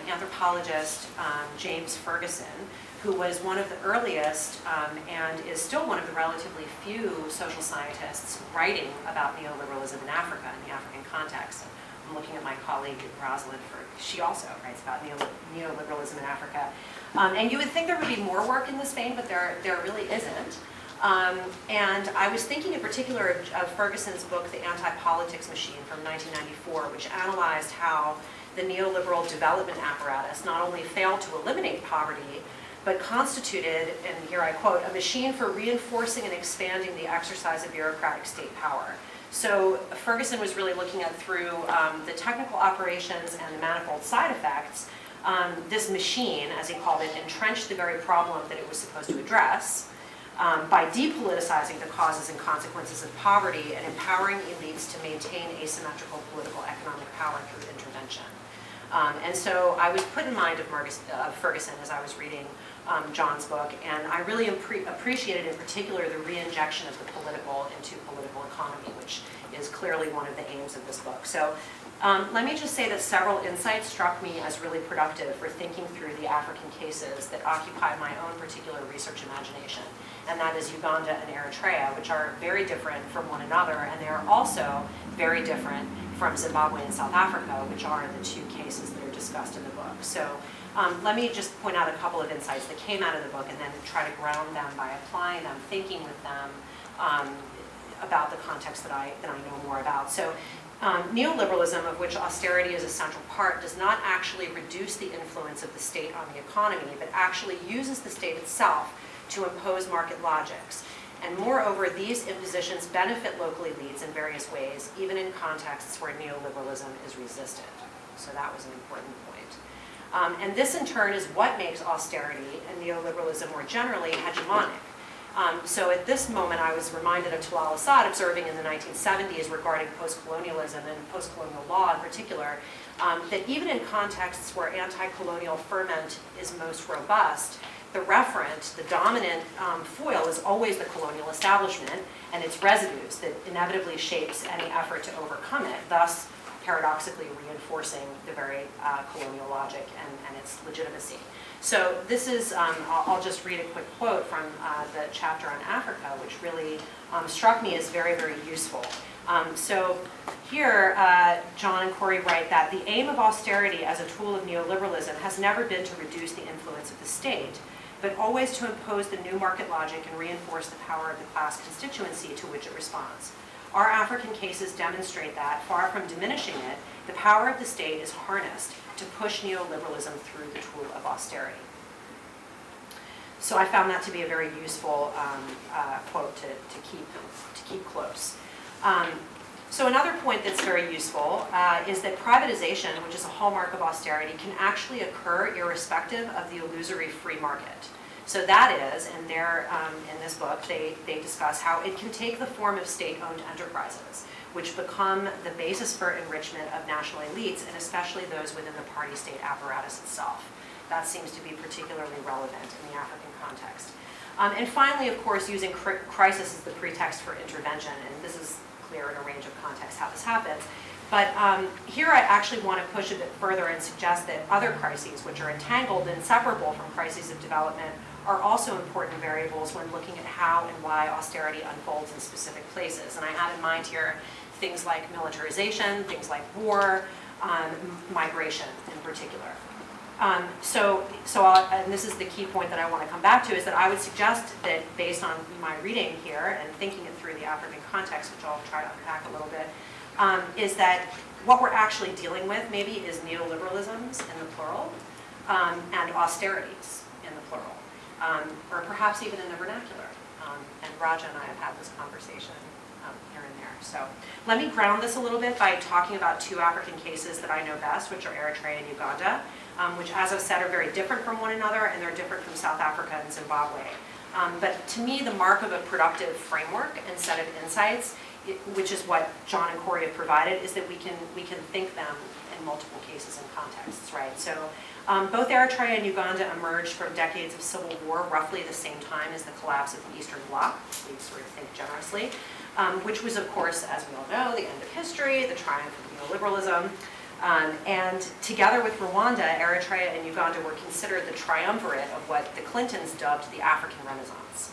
anthropologist James Ferguson, who was one of the earliest and is still one of the relatively few social scientists writing about neoliberalism in Africa, in the African context. I'm looking at my colleague Rosalind, she also writes about neoliberalism in Africa. And you would think there would be more work in this vein, but there really isn't. And I was thinking in particular of Ferguson's book, The Anti-Politics Machine from 1994, which analyzed how the neoliberal development apparatus not only failed to eliminate poverty, but constituted, and here I quote, a machine for reinforcing and expanding the exercise of bureaucratic state power. So Ferguson was really looking at through the technical operations and the manifold side effects, this machine, as he called it, entrenched the very problem that it was supposed to address, by depoliticizing the causes and consequences of poverty and empowering elites to maintain asymmetrical political economic power through intervention. And so I was put in mind of Ferguson as I was reading Jon's book, and I really appreciated in particular the re-injection of the political into political economy, which is clearly one of the aims of this book. So let me just say that several insights struck me as really productive for thinking through the African cases that occupy my own particular research imagination, and that is Uganda and Eritrea, which are very different from one another, and they are also very different from Zimbabwe and South Africa, which are the two cases that are discussed in the book. So let me just point out a couple of insights that came out of the book and then try to ground them by applying them, thinking with them about the context that I know more about. So neoliberalism, of which austerity is a central part, does not actually reduce the influence of the state on the economy, but actually uses the state itself to impose market logics. And moreover, these impositions benefit local elites in various ways, even in contexts where neoliberalism is resisted. So that was an important point. And this in turn is what makes austerity and neoliberalism more generally hegemonic. So at this moment, I was reminded of Talal Asad observing in the 1970s regarding post-colonialism and post-colonial law in particular, that even in contexts where anti-colonial ferment is most robust, the referent, the dominant foil is always the colonial establishment and its residues that inevitably shapes any effort to overcome it, thus paradoxically reinforcing the very colonial logic and its legitimacy. So this is, I'll just read a quick quote from the chapter on Africa, which really struck me as very, very useful. So here, Jon and Cory write that the aim of austerity as a tool of neoliberalism has never been to reduce the influence of the state, but always to impose the new market logic and reinforce the power of the class constituency to which it responds. Our African cases demonstrate that, far from diminishing it, the power of the state is harnessed to push neoliberalism through the tool of austerity. So I found that to be a very useful quote to keep close. So another point that's very useful is that privatization, which is a hallmark of austerity, can actually occur irrespective of the illusory free market. So that is, and they're, in this book, they discuss how it can take the form of state-owned enterprises, which become the basis for enrichment of national elites, and especially those within the party-state apparatus itself. That seems to be particularly relevant in the African context. And finally, of course, using crisis as the pretext for intervention, and this is clear in a range of contexts how this happens. But here I actually want to push a bit further and suggest that other crises, which are entangled and inseparable from crises of development, are also important variables when looking at how and why austerity unfolds in specific places. And I have in mind here things like militarization, things like war, migration in particular. And this is the key point that I want to come back to, is that I would suggest that based on my reading here and thinking it through the African context, which I'll try to unpack a little bit, is that what we're actually dealing with maybe is neoliberalisms in the plural and austerities in the plural, or perhaps even in the vernacular. And Raja and I have had this conversation here and there. So let me ground this a little bit by talking about two African cases that I know best, which are Eritrea and Uganda, which, as I've said, are very different from one another, and they're different from South Africa and Zimbabwe. But to me, the mark of a productive framework and set of insights, which is what Jon and Cory have provided, is that we can think them and in multiple cases and contexts, right? So both Eritrea and Uganda emerged from decades of civil war roughly the same time as the collapse of the Eastern Bloc, we sort of think generously, which was, of course, as we all know, the end of history, the triumph of neoliberalism. And together with Rwanda, Eritrea and Uganda were considered the triumvirate of what the Clintons dubbed the African Renaissance,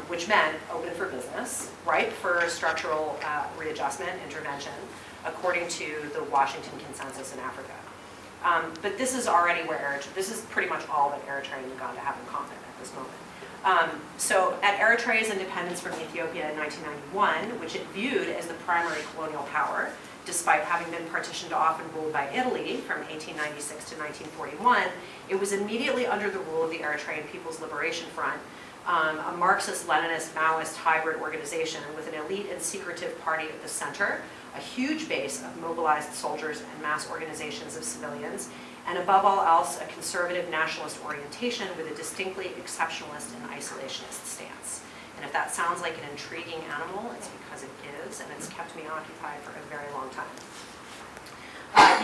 which meant open for business, ripe for structural readjustment, intervention, according to the Washington Consensus in Africa. But this is already where this is pretty much all that Eritrea and Uganda have in common at this moment. So at Eritrea's independence from Ethiopia in 1991, which it viewed as the primary colonial power, despite having been partitioned off and ruled by Italy from 1896 to 1941, it was immediately under the rule of the Eritrean People's Liberation Front, a Marxist-Leninist Maoist hybrid organization with an elite and secretive party at the center, a huge base of mobilized soldiers and mass organizations of civilians, and above all else, a conservative nationalist orientation with a distinctly exceptionalist and isolationist stance. And if that sounds like an intriguing animal, it's because it is, and it's kept me occupied for a very long time.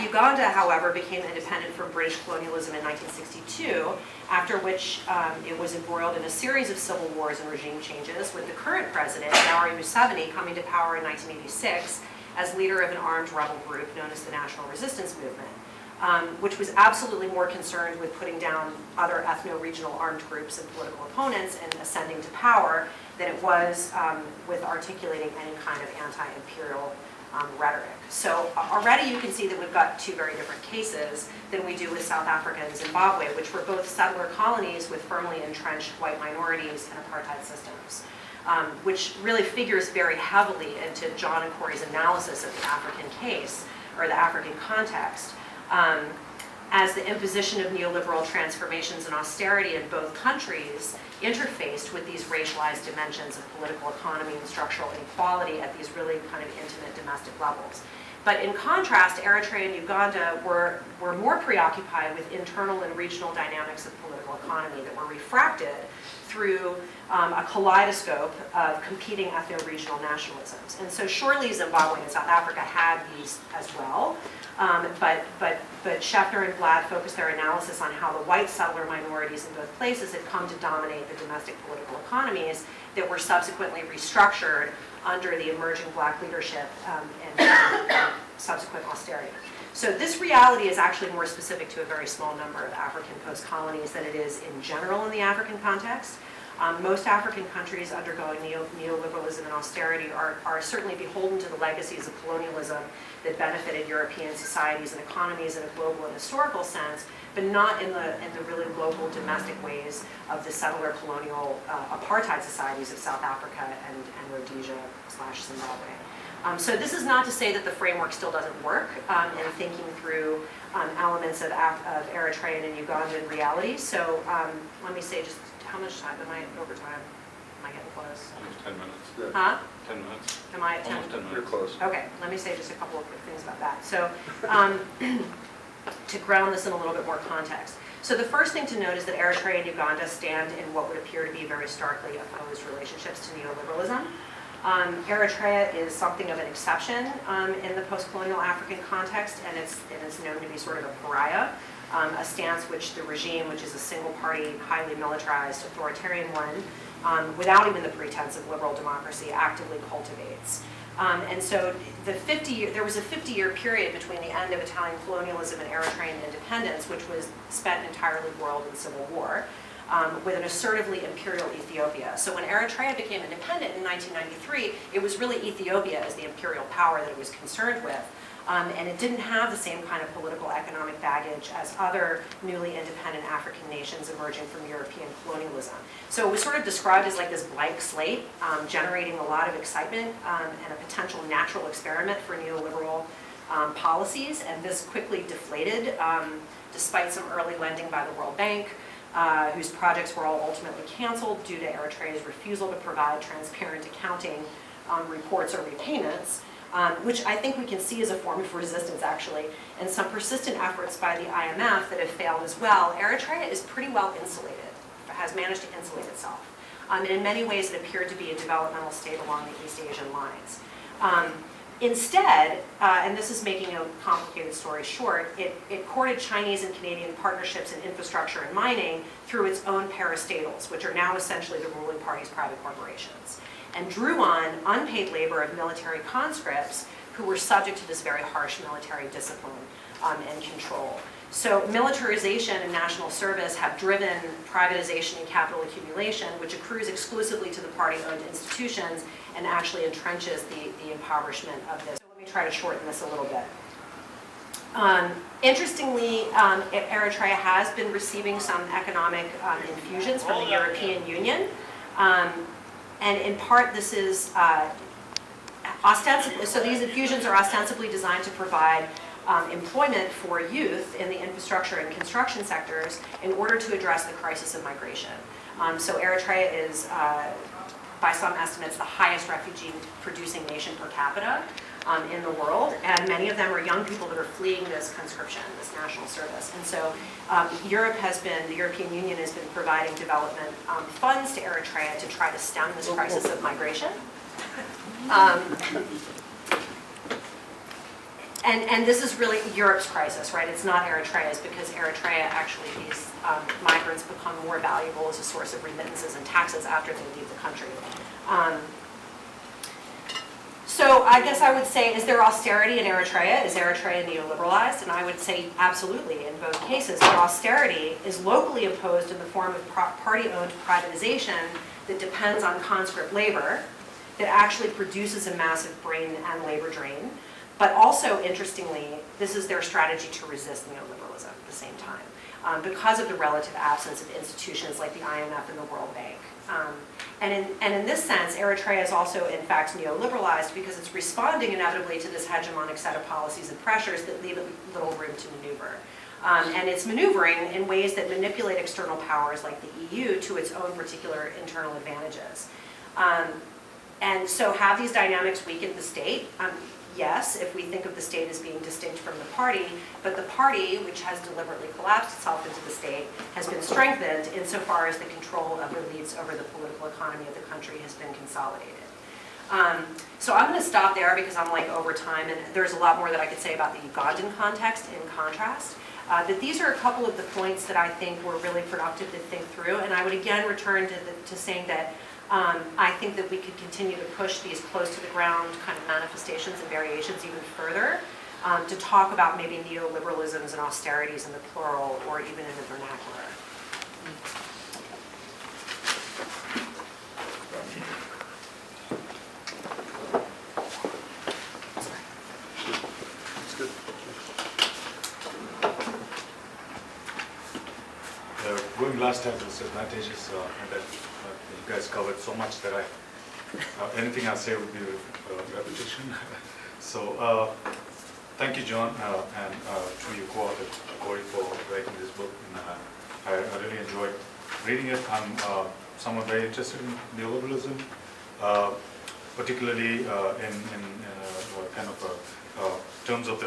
Uganda, however, became independent from British colonialism in 1962, after which it was embroiled in a series of civil wars and regime changes, with the current president, Yoweri Museveni, coming to power in 1986 as leader of an armed rebel group known as the National Resistance Movement, which was absolutely more concerned with putting down other ethno-regional armed groups and political opponents and ascending to power than it was with articulating any kind of anti-imperial rhetoric. So already you can see that we've got two very different cases than we do with South Africa and Zimbabwe, which were both settler colonies with firmly entrenched white minorities and apartheid systems, which really figures very heavily into Jon and Cory's analysis of the African case, or the African context, as the imposition of neoliberal transformations and austerity in both countries interfaced with these racialized dimensions of political economy and structural inequality at these really kind of intimate domestic levels. But in contrast, Eritrea and Uganda were more preoccupied with internal and regional dynamics of political economy that were refracted through a kaleidoscope of competing ethno-regional nationalisms. And so surely Zimbabwe and South Africa had these as well, but Shefner and Blad focused their analysis on how the white settler minorities in both places had come to dominate the domestic political economies that were subsequently restructured under the emerging black leadership and subsequent austerity. So this reality is actually more specific to a very small number of African post-colonies than it is in general in the African context. Most African countries undergoing neoliberalism and austerity are certainly beholden to the legacies of colonialism that benefited European societies and economies in a global and historical sense, but not in the really local domestic ways of the settler colonial apartheid societies of South Africa and Rhodesia/Zimbabwe. So this is not to say that the framework still doesn't work in thinking through elements of Eritrean and Ugandan reality. So let me say just how much time am I over time? Am I getting close? Almost 10 minutes. Yeah. Huh? 10 minutes. Am I at 10? Almost 10 minutes. You're close. Okay, let me say just a couple of quick things about that. So to ground this in a little bit more context. So the first thing to note is that Eritrea and Uganda stand in what would appear to be very starkly opposed relationships to neoliberalism. Eritrea is something of an exception in the post-colonial African context, and it's known to be sort of a pariah, a stance which the regime, which is a single-party, highly militarized, authoritarian one, without even the pretense of liberal democracy, actively cultivates. And so there was a 50-year period between the end of Italian colonialism and Eritrean independence, which was spent entirely embroiled in civil war, with an assertively imperial Ethiopia. So when Eritrea became independent in 1993, it was really Ethiopia as the imperial power that it was concerned with. And it didn't have the same kind of political economic baggage as other newly independent African nations emerging from European colonialism. So it was sort of described as like this blank slate, generating a lot of excitement and a potential natural experiment for neoliberal policies. And this quickly deflated despite some early lending by the World Bank, whose projects were all ultimately canceled due to Eritrea's refusal to provide transparent accounting reports or repayments. Which I think we can see as a form of resistance, actually, and some persistent efforts by the IMF that have failed as well. Eritrea is pretty well insulated, has managed to insulate itself. And in many ways, it appeared to be a developmental state along the East Asian lines. Instead, and this is making a complicated story short, it courted Chinese and Canadian partnerships in infrastructure and mining through its own parastatals, which are now essentially the ruling party's private corporations, and drew on unpaid labor of military conscripts who were subject to this very harsh military discipline and control. So militarization and national service have driven privatization and capital accumulation, which accrues exclusively to the party-owned institutions and actually entrenches the impoverishment of this. So let me try to shorten this a little bit. Interestingly, Eritrea has been receiving some economic infusions from the European Union. And in part, this is ostensibly, so these infusions are ostensibly designed to provide employment for youth in the infrastructure and construction sectors in order to address the crisis of migration. So Eritrea is, by some estimates, the highest refugee-producing nation per capita in the world, and many of them are young people that are fleeing this conscription, this national service. And so the European Union has been providing development funds to Eritrea to try to stem this crisis of migration. And this is really Europe's crisis, right? It's not Eritrea's, because Eritrea, actually, these migrants become more valuable as a source of remittances and taxes after they leave the country. So I guess I would say, is there austerity in Eritrea? Is Eritrea neoliberalized? And I would say absolutely in both cases. But austerity is locally imposed in the form of party-owned privatization that depends on conscript labor, that actually produces a massive brain and labor drain. But also, interestingly, this is their strategy to resist neoliberalism at the same time, because of the relative absence of institutions like the IMF and the World Bank. And in this sense, Eritrea is also, in fact, neoliberalized because it's responding inevitably to this hegemonic set of policies and pressures that leave it little room to maneuver. And it's maneuvering in ways that manipulate external powers like the EU to its own particular internal advantages. And so have these dynamics weakened the state? Yes, if we think of the state as being distinct from the party, but the party, which has deliberately collapsed itself into the state, has been strengthened insofar as the control of elites over the political economy of the country has been consolidated. So I'm going to stop there because I'm like over time, and there's a lot more that I could say about the Ugandan context in contrast. That these are a couple of the points that I think were really productive to think through, and I would again return to saying that I think that we could continue to push these close to the ground kind of manifestations and variations even further to talk about maybe neoliberalisms and austerities in the plural or even in the vernacular. That's good. Going last time was advantageous, and that you guys covered so much that anything I say would be repetition. So thank you, John, and to your co-author, Cory, for writing this book. And I really enjoyed reading it. I'm someone very interested in neoliberalism, particularly in kind of terms of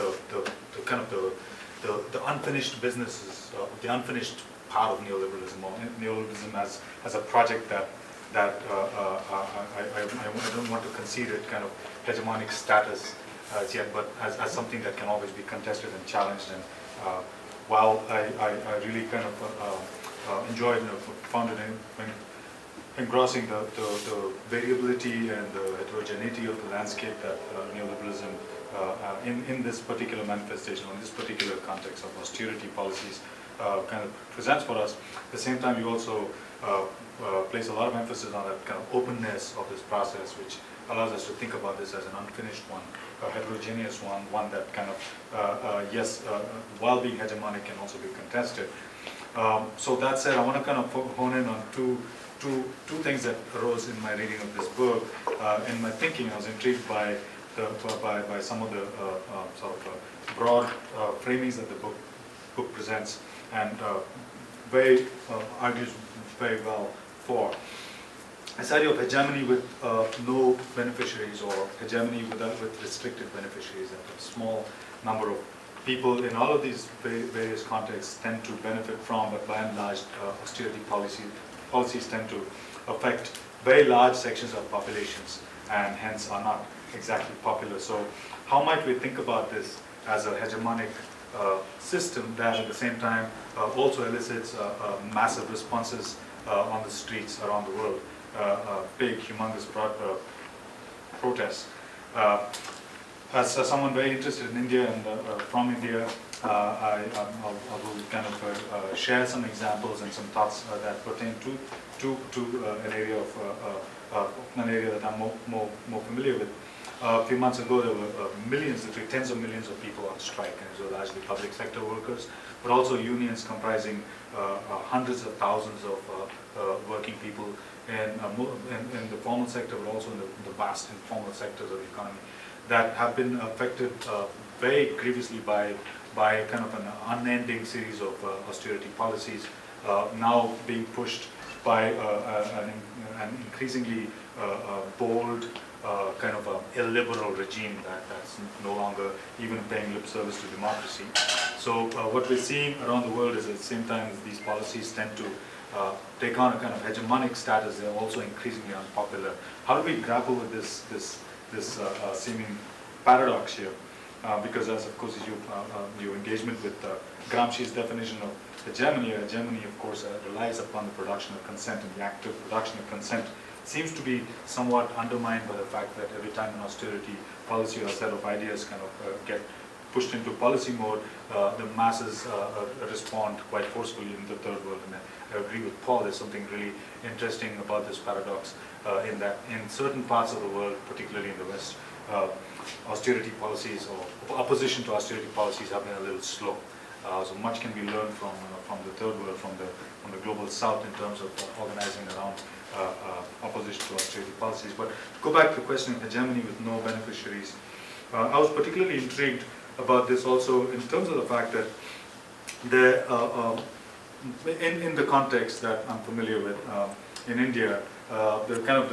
the unfinished businesses, the unfinished part of neoliberalism, or neoliberalism as a project that I don't want to concede it kind of hegemonic status as yet, but as something that can always be contested and challenged. And while I really kind of enjoyed and found it engrossing the variability and the heterogeneity of the landscape that neoliberalism in this particular manifestation, or in this particular context of austerity policies, kind of presents for us. At the same time, you also place a lot of emphasis on that kind of openness of this process, which allows us to think about this as an unfinished one, a heterogeneous one that kind of, yes, while being hegemonic, can also be contested. So that said, I want to kind of hone in on two things that arose in my reading of this book. In my thinking, I was intrigued by some of the sort of broad framings that the book presents, and argues very well for this idea of hegemony with no beneficiaries, or hegemony with restricted beneficiaries, that a small number of people in all of these various contexts tend to benefit from, but by and large, austerity policies tend to affect very large sections of populations. and hence are not exactly popular. So how might we think about this as a hegemonic system that at the same time also elicits massive responses on the streets around the world, big, humongous protests. As someone very interested in India and from India, I will kind of share some examples and some thoughts that pertain to an area that I'm more familiar with. A few months ago, there were millions, literally tens of millions of people on strike, and these were largely public sector workers, but also unions comprising hundreds of thousands of working people in the formal sector, but also in the vast informal sectors of the economy that have been affected very grievously by kind of an unending series of austerity policies, now being pushed by an increasingly bold, kind of illiberal regime that's no longer even paying lip service to democracy. So what we're seeing around the world is at the same time as these policies tend to take on a kind of hegemonic status, they're also increasingly unpopular. How do we grapple with this seeming paradox here? Because as of course your engagement with Gramsci's definition of hegemony of course relies upon the production of consent, and the active production of consent seems to be somewhat undermined by the fact that every time an austerity policy or a set of ideas kind of get pushed into policy mode, the masses respond quite forcefully in the third world. And I agree with Paul, there's something really interesting about this paradox in that in certain parts of the world, particularly in the West, austerity policies or opposition to austerity policies have been a little slow. So much can be learned from the third world, from the global south in terms of organizing around opposition to austerity policies. But go back to the question of hegemony with no beneficiaries. I was particularly intrigued about this also in terms of the fact that in the context that I'm familiar with in India, the kind of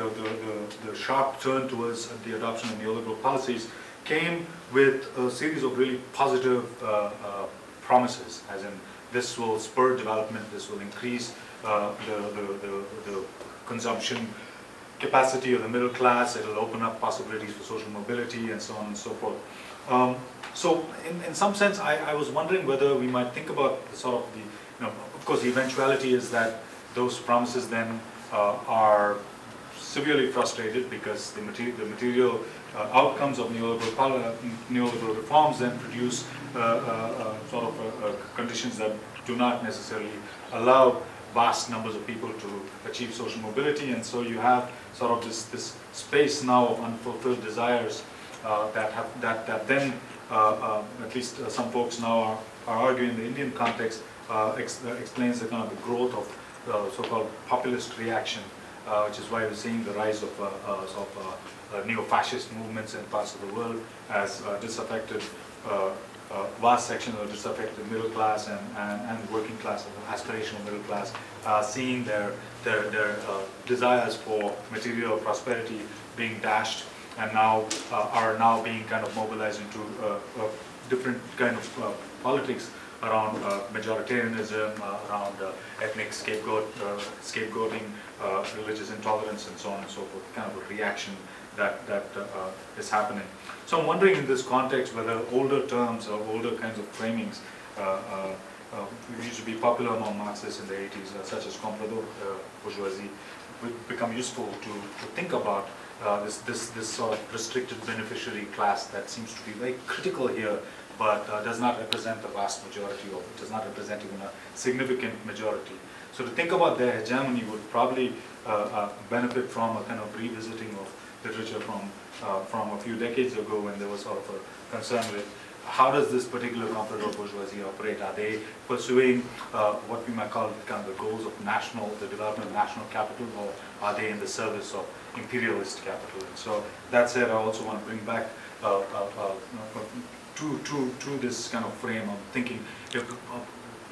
the sharp turn towards the adoption of neoliberal policies came with a series of really positive promises, as in this will spur development, this will increase the consumption capacity of the middle class, it will open up possibilities for social mobility and so on and so forth. So in some sense, I was wondering whether we might think about the sort of of course the eventuality is that those promises then are severely frustrated because the material outcomes of neoliberal reforms then produce sort of conditions that do not necessarily allow vast numbers of people to achieve social mobility, and so you have sort of this space now of unfulfilled desires that then at least some folks now are arguing in the Indian context explains the kind of the growth of so-called populist reaction, which is why we're seeing the rise of neo-fascist movements in parts of the world as disaffected vast sections of disaffected middle class and working class, aspirational middle class, seeing their desires for material prosperity being dashed, and now are now being kind of mobilized into different kind of politics around majoritarianism, around ethnic scapegoating, religious intolerance, and so on and so forth, kind of a reaction that is happening. So I'm wondering in this context whether older terms or older kinds of framings used to be popular among Marxists in the 80s, such as comprador bourgeoisie, would become useful to think about this sort of restricted beneficiary class that seems to be very critical here, but does not represent the vast majority, or does not represent even a significant majority. So to think about their hegemony would probably benefit from a kind of revisiting of literature from a few decades ago, when there was sort of a concern with how does this particular comprador bourgeoisie operate? Are they pursuing what we might call kind of the goals of the development of national capital, or are they in the service of imperialist capital? And so that said, I also want to bring back to this kind of frame of thinking,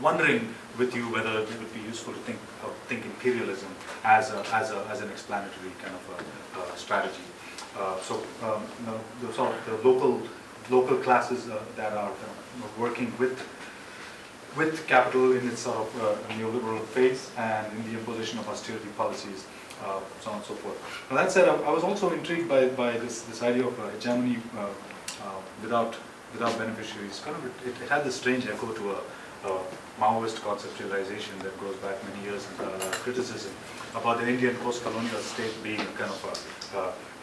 wondering with you whether it would be useful to think imperialism as an explanatory kind of strategy. The sort of the local classes that are working with capital in its sort of neoliberal phase and in the imposition of austerity policies so on and so forth. Now that said, I was also intrigued by this idea of hegemony without beneficiaries. Kind of it had this strange echo to a Maoist conceptualization that goes back many years and criticism about the Indian post-colonial state being kind of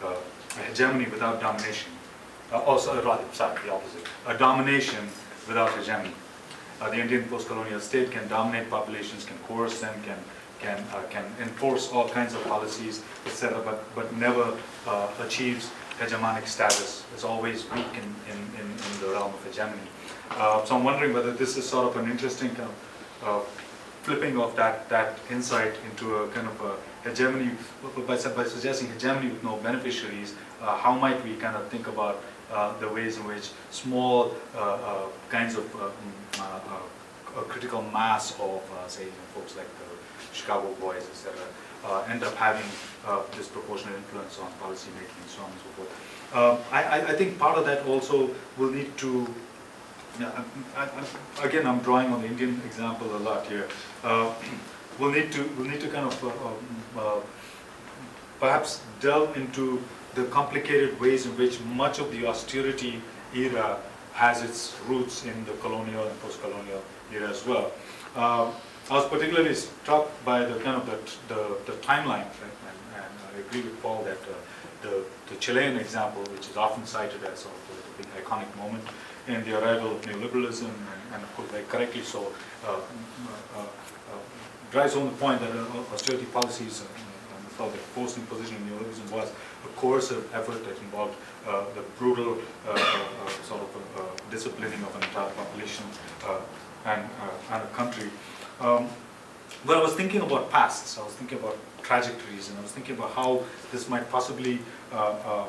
a hegemony without domination. Also, rather, sorry, the opposite. A domination without hegemony. The Indian post-colonial state can dominate populations, can coerce them, can enforce all kinds of policies, etc., but never achieves hegemonic status. It's always weak in the realm of hegemony. So I'm wondering whether this is sort of an interesting kind of flipping of that insight into a kind of a hegemony, by suggesting hegemony with no beneficiaries. How might we kind of think about the ways in which small kinds of a critical mass of, say, folks like the Chicago Boys, etc., end up having disproportionate influence on policy making and so on and so forth. I think part of that also will need to, again, I'm drawing on the Indian example a lot here. We'll need to kind of perhaps delve into the complicated ways in which much of the austerity era has its roots in the colonial and post-colonial era as well. I was particularly struck by the kind of the timeline, right? And I agree with Paul that the Chilean example, which is often cited as sort of the big iconic moment in the arrival of neoliberalism, and of course, very correctly so, drives home the point that austerity policies the forced imposition of neoliberalism was a coercive effort that involved the brutal sort of disciplining of an entire population and a country. But I was thinking about pasts, I was thinking about trajectories, and I was thinking about how this might possibly, the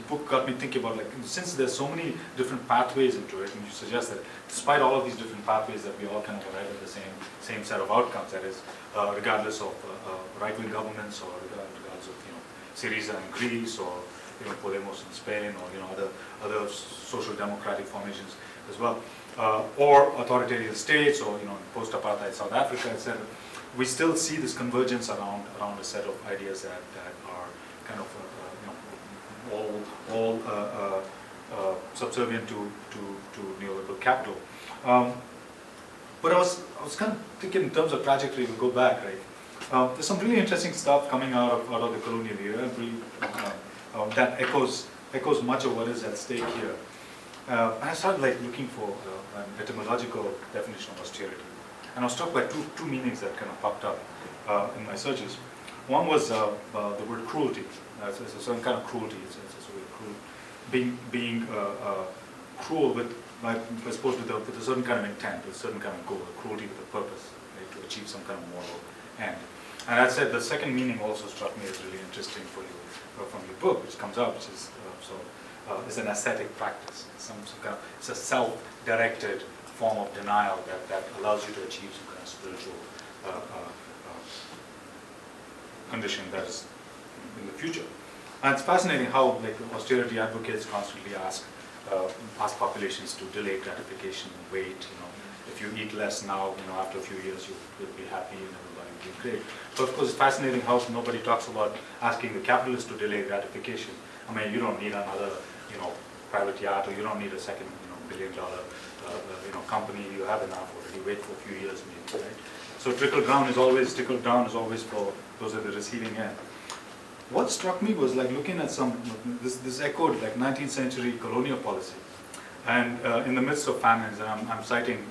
book got me thinking about, like, since there's so many different pathways into it, and you suggest that despite all of these different pathways that we all kind of arrive at the same set of outcomes, that is, regardless of right-wing governments or regardless of, Syriza in Greece or, Podemos in Spain or, other social democratic formations as well. Or authoritarian states, or post-apartheid South Africa, etc. We still see this convergence around a set of ideas that are kind of all subservient to neoliberal capital. But I was kind of thinking in terms of trajectory. We'll go back, right? There's some really interesting stuff coming out of the colonial era, really, that echoes much of what is at stake here. And I started looking for an etymological definition of austerity, and I was struck by two meanings that kind of popped up in my searches. One was the word cruelty. It's a certain kind of cruelty. It's a way of cruel, being cruel with, I suppose, with a certain kind of intent, with a certain kind of goal. Cruelty with a purpose, right, to achieve some kind of moral end. And that said, the second meaning also struck me as really interesting for you from your book, which comes out, which is is an ascetic practice. It's a self-directed form of denial that allows you to achieve some kind of spiritual condition that is in the future. And it's fascinating how austerity advocates constantly ask populations to delay gratification, wait. If you eat less now, after a few years you'll be happy and everybody will be great. But of course, it's fascinating how nobody talks about asking the capitalist to delay gratification. I mean, you don't need another, private yacht, or you don't need a second, $1 billion, company. You have enough already. Wait for a few years, maybe, right? So trickle down is always for those at the receiving end. What struck me was looking at this echoed 19th century colonial policy, and in the midst of famines, and I'm citing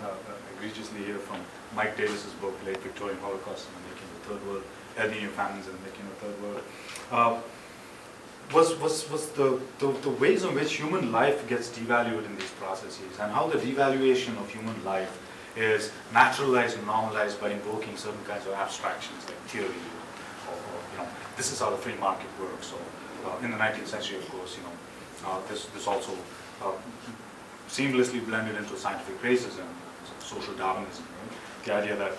egregiously here from Mike Davis's book, Late Victorian Holocaust and the Making of the Third World, El Niño Famines and the Making of the Third World. Was the ways in which human life gets devalued in these processes, and how the devaluation of human life is naturalized and normalized by invoking certain kinds of abstractions like theory, or this is how the free market works. Or in the 19th century, of course, this also seamlessly blended into scientific racism, social Darwinism. Right? The idea that,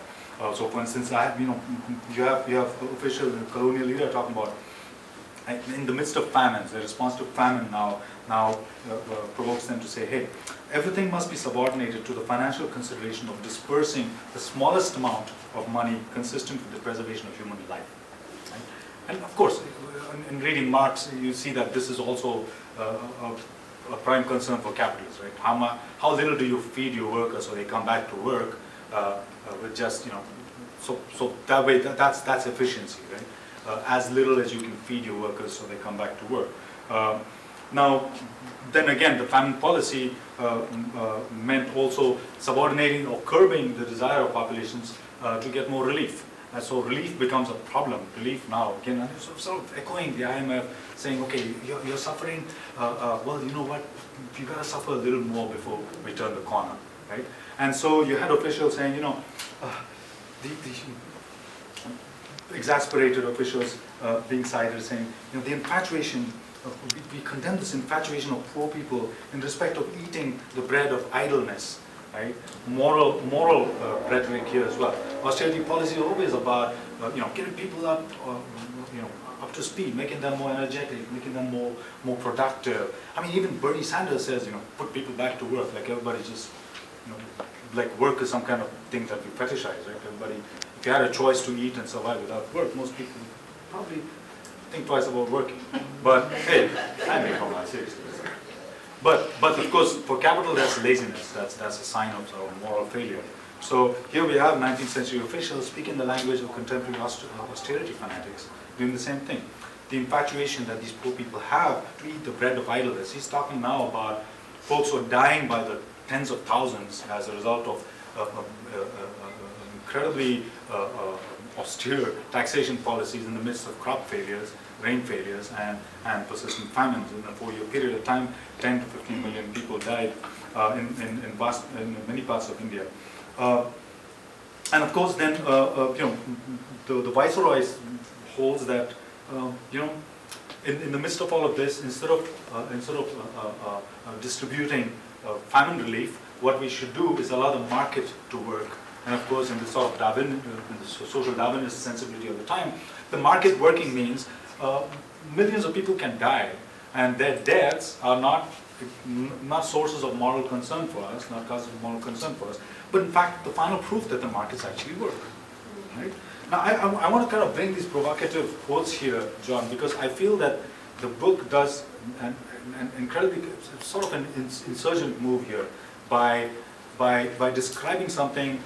so for instance, you have official colonial leader talking about, in the midst of famines, the response to famine now provokes them to say, hey, everything must be subordinated to the financial consideration of dispersing the smallest amount of money consistent with the preservation of human life. And of course, in reading Marx, you see that this is also a prime concern for capitalists, right? How little do you feed your workers so they come back to work with just, so that way, that's efficiency, right? As little as you can feed your workers so they come back to work. Now, then again, the famine policy meant also subordinating or curbing the desire of populations to get more relief. And so relief becomes a problem. Relief now, again, sort of echoing the IMF, saying, okay, you're suffering, well, you know what, you gotta suffer a little more before we turn the corner, right? And so you had officials saying, the exasperated officials being cited saying, the infatuation, we condemn this infatuation of poor people in respect of eating the bread of idleness, right? Moral rhetoric here as well. Austerity policy is always about, getting people up, up to speed, making them more energetic, making them more productive. I mean, even Bernie Sanders says, put people back to work. Like everybody just, like work is some kind of thing that we fetishize, right? Everybody, if you had a choice to eat and survive without work, most people probably think twice about working. But hey, I make all my seriously. But of course, for capital, that's laziness. That's a sign of sort of moral failure. So here we have 19th century officials speaking the language of contemporary austerity fanatics, doing the same thing. The infatuation that these poor people have to eat the bread of idleness. He's talking now about folks who are dying by the tens of thousands as a result of incredibly austere taxation policies in the midst of crop failures, rain failures, and persistent famines. In a 4-year period of time, 10 to 15 million people died in many parts of India. And of course, then the viceroy holds that in the midst of all of this, instead of distributing famine relief, what we should do is allow the market to work. And of course, in the sort of in the social Darwinist sensibility of the time, the market working means millions of people can die, and their deaths are not sources of moral concern for us, not causes of moral concern for us, but in fact the final proof that the markets actually work. Right? Now I want to kind of bring these provocative quotes here, John, because I feel that the book does an incredibly sort of an insurgent move here by describing something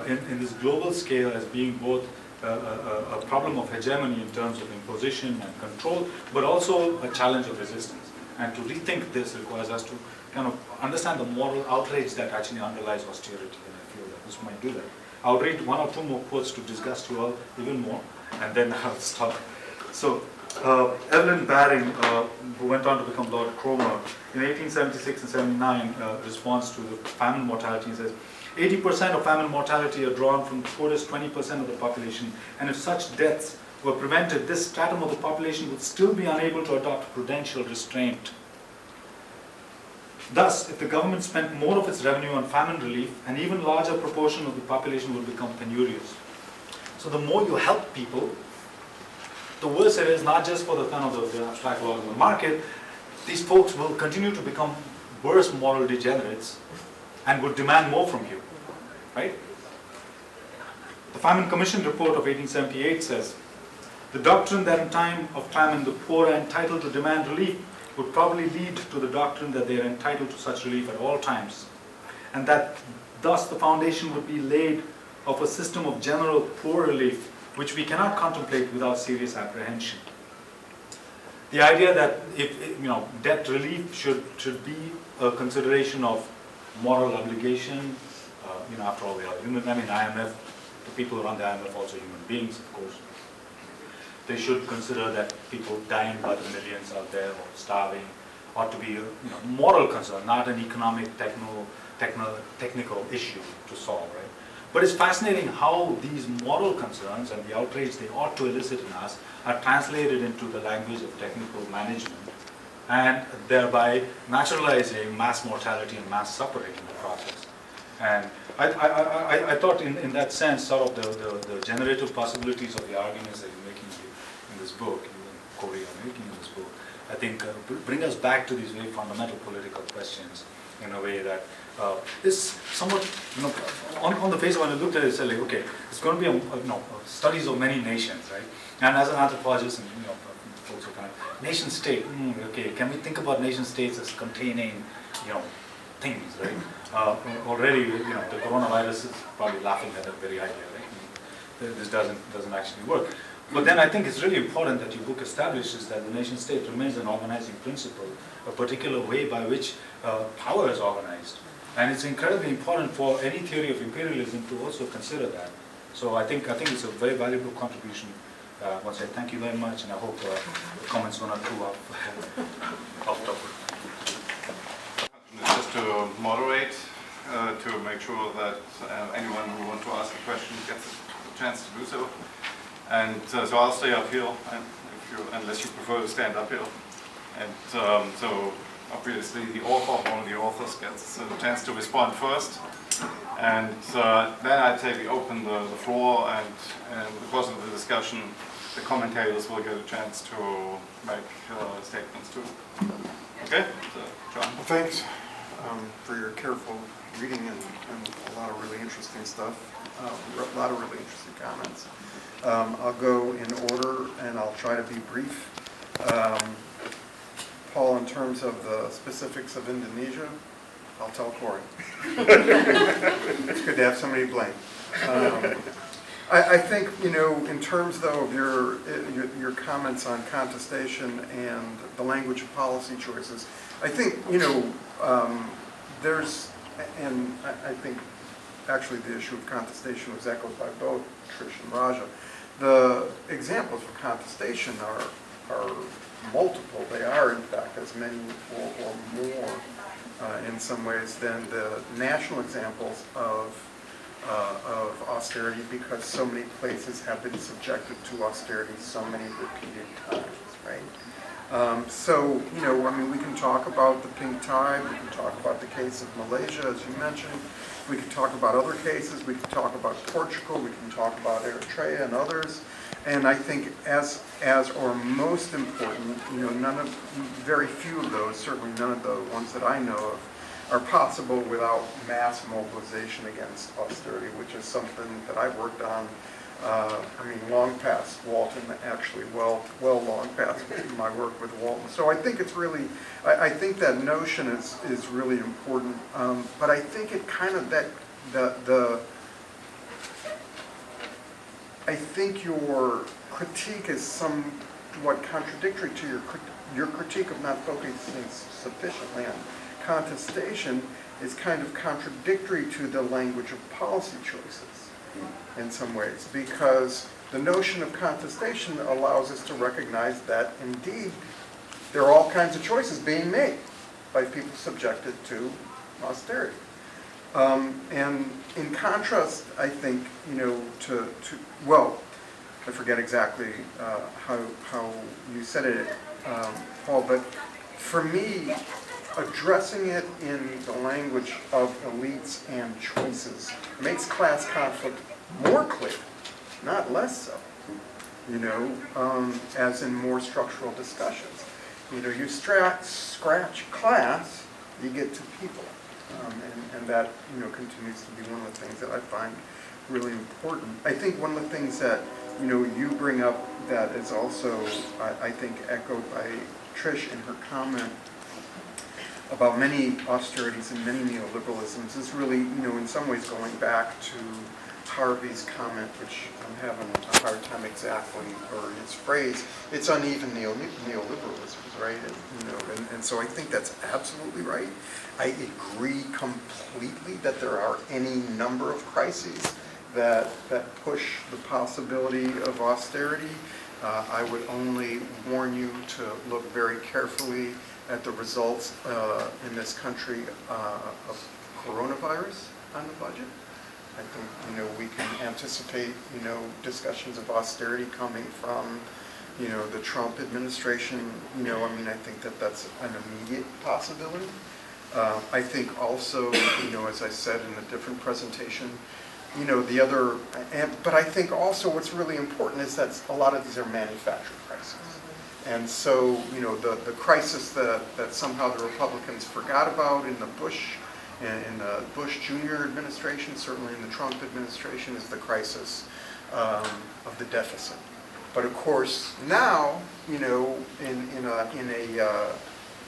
in this global scale as being both a problem of hegemony in terms of imposition and control, but also a challenge of resistance. And to rethink this requires us to kind of understand the moral outrage that actually underlies austerity, and I feel that this might do that. I'll read one or two more quotes to discuss you all even more, and then I'll stop. So, Evelyn Baring, who went on to become Lord Cromer, in 1876 and 79 responds to the famine mortality and says, 80% of famine mortality are drawn from the poorest 20% of the population, and if such deaths were prevented, this stratum of the population would still be unable to adopt prudential restraint. Thus, if the government spent more of its revenue on famine relief, an even larger proportion of the population would become penurious. So the more you help people, the worse it is, not just for the kind of the abstract laws of the market. These folks will continue to become worse moral degenerates and would demand more from you, right? The Famine Commission report of 1878 says, the doctrine that in time of famine the poor are entitled to demand relief would probably lead to the doctrine that they are entitled to such relief at all times, and that thus the foundation would be laid of a system of general poor relief which we cannot contemplate without serious apprehension. The idea that if debt relief should be a consideration of moral obligation, after all we are human. I mean, IMF, the people who run the IMF are also human beings, of course. They should consider that people dying by the millions out there or starving ought to be a moral concern, not an economic, technical issue to solve, right? But it's fascinating how these moral concerns and the outrage they ought to elicit in us are translated into the language of technical management, and thereby naturalizing mass mortality and mass suffering in the process. And I thought in that sense, sort of the generative possibilities of the arguments that you're making in this book, you and Cory are making in this book, I think bring us back to these very fundamental political questions in a way that is somewhat, on the face of it, I looked at it and said, like, okay, it's going to be studies of many nations, right? And as an anthropologist, and folks are kind of nation state. Okay, can we think about nation states as containing, things, right? Already, the coronavirus is probably laughing at that very idea, right? This doesn't actually work. But then I think it's really important that your book establishes that the nation state remains an organizing principle, a particular way by which power is organized. And it's incredibly important for any theory of imperialism to also consider that. So I think it's a very valuable contribution. Once I thank you very much, and I hope the comments one or two off topic. Just to moderate, to make sure that anyone who wants to ask a question gets a chance to do so. And so I'll stay uphill, unless you prefer to stand uphill. And so obviously the author, one of the authors, gets a chance to respond first. And then I say we open the floor, and in the course of the discussion, the commentators will get a chance to make statements too. Okay? So, John? Well, thanks for your careful reading and a lot of really interesting stuff, a lot of really interesting comments. I'll go in order and I'll try to be brief. Paul, in terms of the specifics of Indonesia, I'll tell Cory. It's good to have somebody to blame. I think, in terms though of your comments on contestation and the language of policy choices, I think, there's, and I think actually the issue of contestation was echoed by both Trish and Raja. The examples for contestation are multiple. They are, in fact, as many or more in some ways than the national examples of austerity, because so many places have been subjected to austerity so many repeated times, right? So, we can talk about the pink tide, we can talk about the case of Malaysia, as you mentioned, we can talk about other cases, we can talk about Portugal, we can talk about Eritrea and others, and I think as or most important, very few of those, certainly none of the ones that I know of, are possible without mass mobilization against austerity, which is something that I've worked on, long past Walton, actually, well long past my work with Walton. So I think it's really, I think that notion is really important, but I think it kind of, I think your critique is somewhat contradictory to your critique of not focusing sufficiently on contestation is kind of contradictory to the language of policy choices in some ways, because the notion of contestation allows us to recognize that indeed there are all kinds of choices being made by people subjected to austerity. And in contrast, I think, I forget exactly how you said it, Paul, but for me, addressing it in the language of elites and choices makes class conflict more clear, not less so, as in more structural discussions. You scratch class, you get to people. And that, continues to be one of the things that I find really important. I think one of the things that, you bring up that is also, I think, echoed by Trish in her comment about many austerities and many neoliberalisms is really, in some ways going back to Harvey's comment, which I'm having a hard time exactly, or his phrase, it's uneven neoliberalism, right? And so I think that's absolutely right. I agree completely that there are any number of crises that push the possibility of austerity. I would only warn you to look very carefully at the results in this country of coronavirus on the budget. I think, we can anticipate, discussions of austerity coming from, the Trump administration. I think that that's an immediate possibility. I think also, as I said in a different presentation, but I think also what's really important is that a lot of these are manufactured crises. And so, the crisis that somehow the Republicans forgot about in the Bush Jr. administration, certainly in the Trump administration, is the crisis of the deficit. But of course, now, in a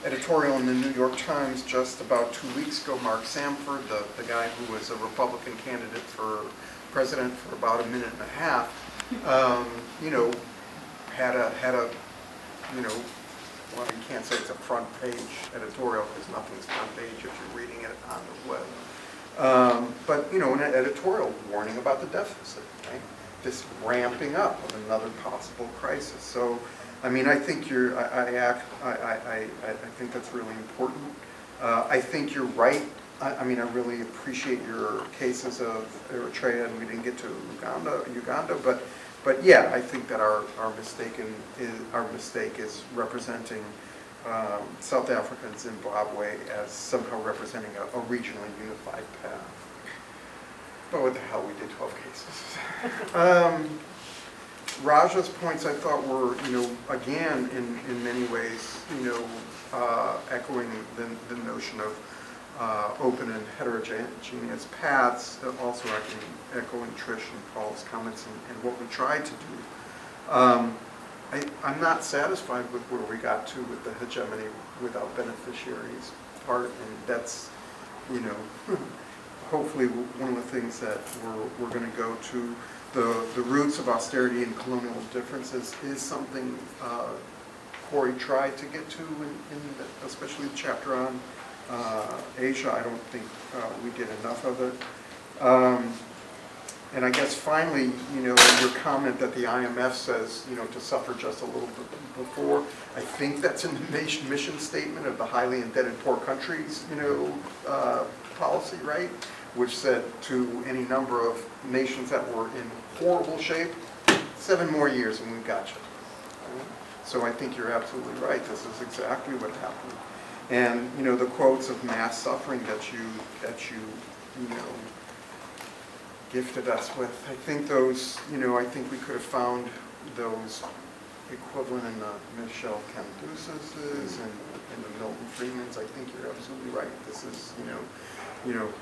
editorial in the New York Times just about 2 weeks ago, Mark Sanford, the guy who was a Republican candidate for president for about a minute and a half, had a well, you can't say it's a front page editorial because nothing's front page if you're reading it on the web. But an editorial warning about the deficit, right? This ramping up of another possible crisis. So, I mean, I think I think that's really important. I think you're right. I really appreciate your cases of Eritrea, and we didn't get to Uganda, but yeah, I think that our mistake is representing South Africa and Zimbabwe as somehow representing a regionally unified path. But what the hell, we did 12 cases. Raja's points I thought were, again, in many ways, echoing the notion of open and heterogeneous paths, also echoing Trish and Paul's comments and what we tried to do. I'm not satisfied with where we got to with the hegemony without beneficiaries part, and that's, hopefully one of the things that we're going to go to. The roots of austerity and colonial differences is something Cory tried to get to in especially the chapter on Asia. I don't think we did enough of it. And I guess finally, your comment that the IMF says, to suffer just a little bit before, I think that's in the mission statement of the highly indebted poor countries, policy, right? Which said to any number of nations that were in horrible shape, 7 more years and we've got you. So I think you're absolutely right. This is exactly what happened. And the quotes of mass suffering that you gifted us with, I think those, I think we could have found those equivalent in the Michelle Camdusis's and the Milton Friedman's. I think you're absolutely right. This is,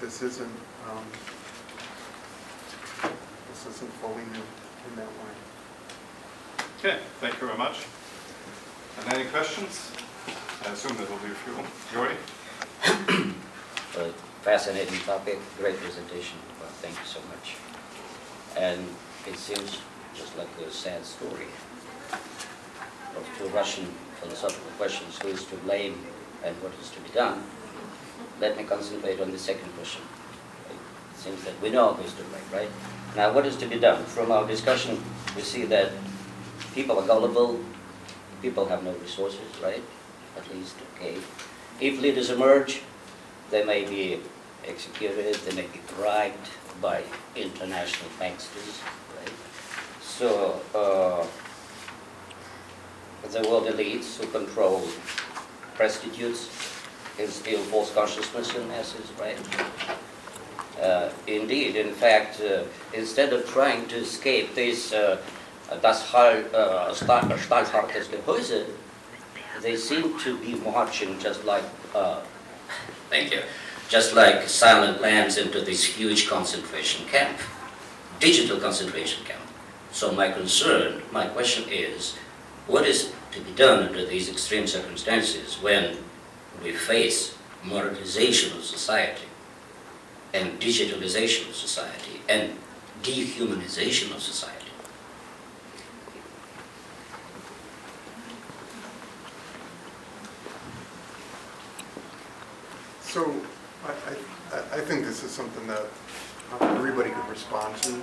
this isn't fully new in that way. Okay, thank you very much. And any questions? I assume there will be a few. Jory? Fascinating topic, great presentation. Well, thank you so much. And it seems just like a sad story of 2 Russian philosophical questions: who is to blame and what is to be done. Let me concentrate on the second question. It seems that we know who is to blame, right? Now, what is to be done? From our discussion, we see that people are gullible, people have no resources, right? At least, okay. If leaders emerge, they may be executed, they may be bribed by international banksters, right? So, the world elites who control prostitutes instill false consciousness in masses, right? Indeed, in fact, instead of trying to escape this stahlhartes Gehäuse, they seem to be marching just like, just like silent lambs into this huge concentration camp, digital concentration camp. So my question is, what is to be done under these extreme circumstances when we face moralization of society and digitalization of society and dehumanization of society? So I think this is something that everybody could respond to.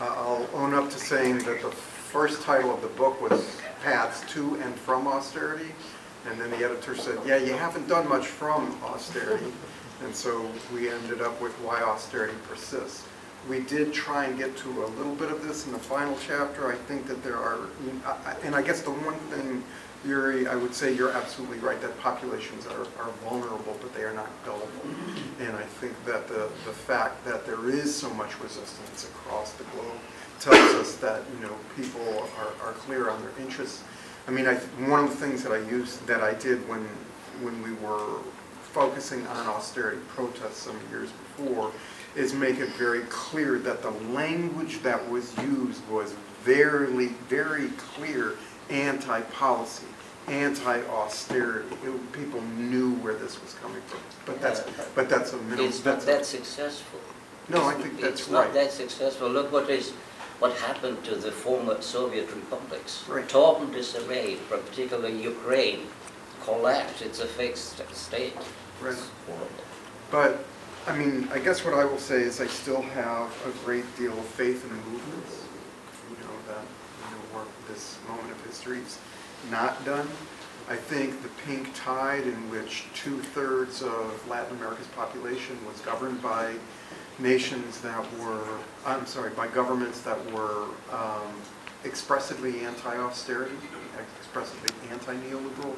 I'll own up to saying that the first title of the book was Paths to and from Austerity, and then the editor said, yeah, you haven't done much from austerity, and so we ended up with Why Austerity Persists. We did try and get to a little bit of this in the final chapter. I think that there are, and I guess the one thing, Yuri, I would say you're absolutely right that populations are vulnerable, but they are not gullible. And I think that the fact that there is so much resistance across the globe tells us that people are clear on their interests. I mean, one of the things that I did when we were focusing on austerity protests some years before is make it very clear that the language that was used was very, very clear anti-policy, anti-austerity. People knew where this was coming from. But that's a minimum. It's not that successful. No, I think that's It's right. not that successful. Look what happened to the former Soviet republics. Right. Total disarray, particularly Ukraine, collapsed. It's a fake state. Right. It's horrible. But, I mean, I guess what I will say is I still have a great deal of faith in movements. That work this moment of history is not done. I think the pink tide in which 2/3 of Latin America's population was governed by nations that were, by governments that were expressively anti-austerity, expressively anti-neoliberal,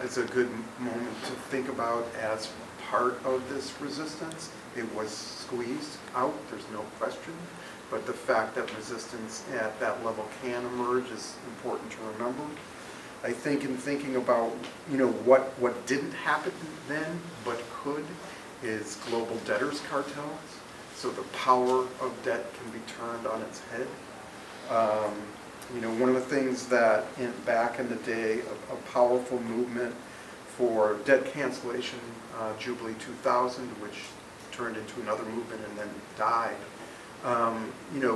is a good moment to think about as part of this resistance. It was squeezed out, there's no question, but the fact that resistance at that level can emerge is important to remember. I think in thinking about, what didn't happen then but could is global debtors cartels. So the power of debt can be turned on its head. One of the things that back in the day, a powerful movement for debt cancellation, Jubilee 2000, which turned into another movement and then died,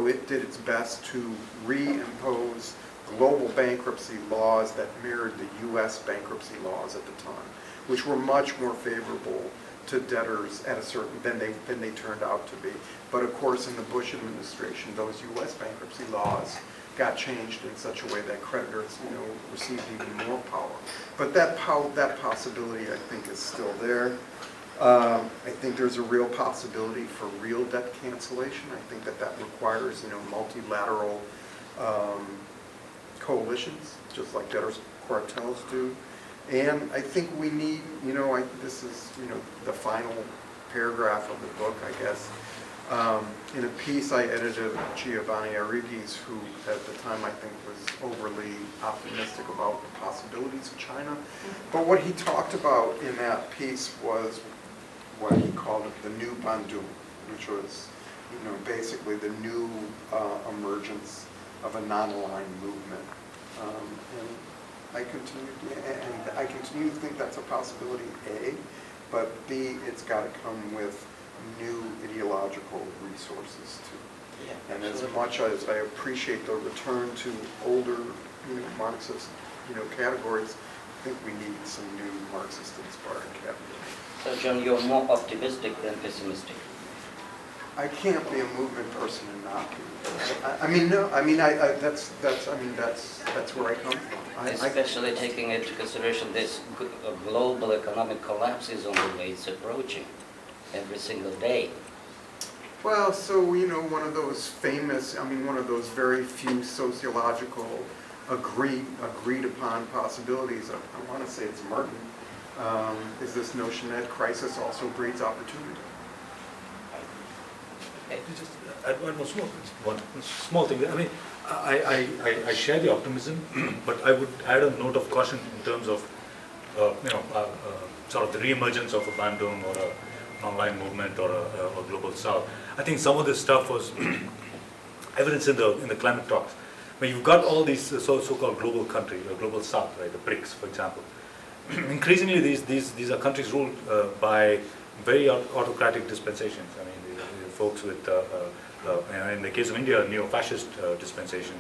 it did its best to reimpose global bankruptcy laws that mirrored the U.S. bankruptcy laws at the time, which were much more favorable to debtors at a certain than they turned out to be. But of course, in the Bush administration, those U.S. bankruptcy laws got changed in such a way that creditors, received even more power. But that possibility, I think, is still there. I think there's a real possibility for real debt cancellation. I think that requires, multilateral coalitions, just like debtors cartels do. And I think we need, this is, the final paragraph of the book, I guess. In a piece I edited of Giovanni Arrighi's, who at the time I think was overly optimistic about the possibilities of China. But what he talked about in that piece was what he called the new Bandung, which was, basically the new emergence of a non-aligned movement. And I continue to think that's a possibility, A, but B, it's got to come with new ideological resources too. Yeah, and as much as I appreciate the return to older, Marxist, categories, I think we need some new Marxist-inspired categories. So, John, you're more optimistic than pessimistic. I can't be a movement person and not be. That's where I come from. Especially taking into consideration this global economic collapse is on the way, it's approaching every single day. Well, so, one of those famous, one of those very few sociological agreed upon possibilities, I want to say it's Martin, is this notion that crisis also breeds opportunity. Just add one small thing. I share the optimism, but I would add a note of caution in terms of, sort of the re-emergence of a Bandung or an online movement or a global south. I think some of this stuff was evidence in the climate talks. You've got all these so-called global countries, or global south, right? The BRICS, for example. Increasingly, these are countries ruled by very autocratic dispensations. Folks with, in the case of India, a neo-fascist dispensation.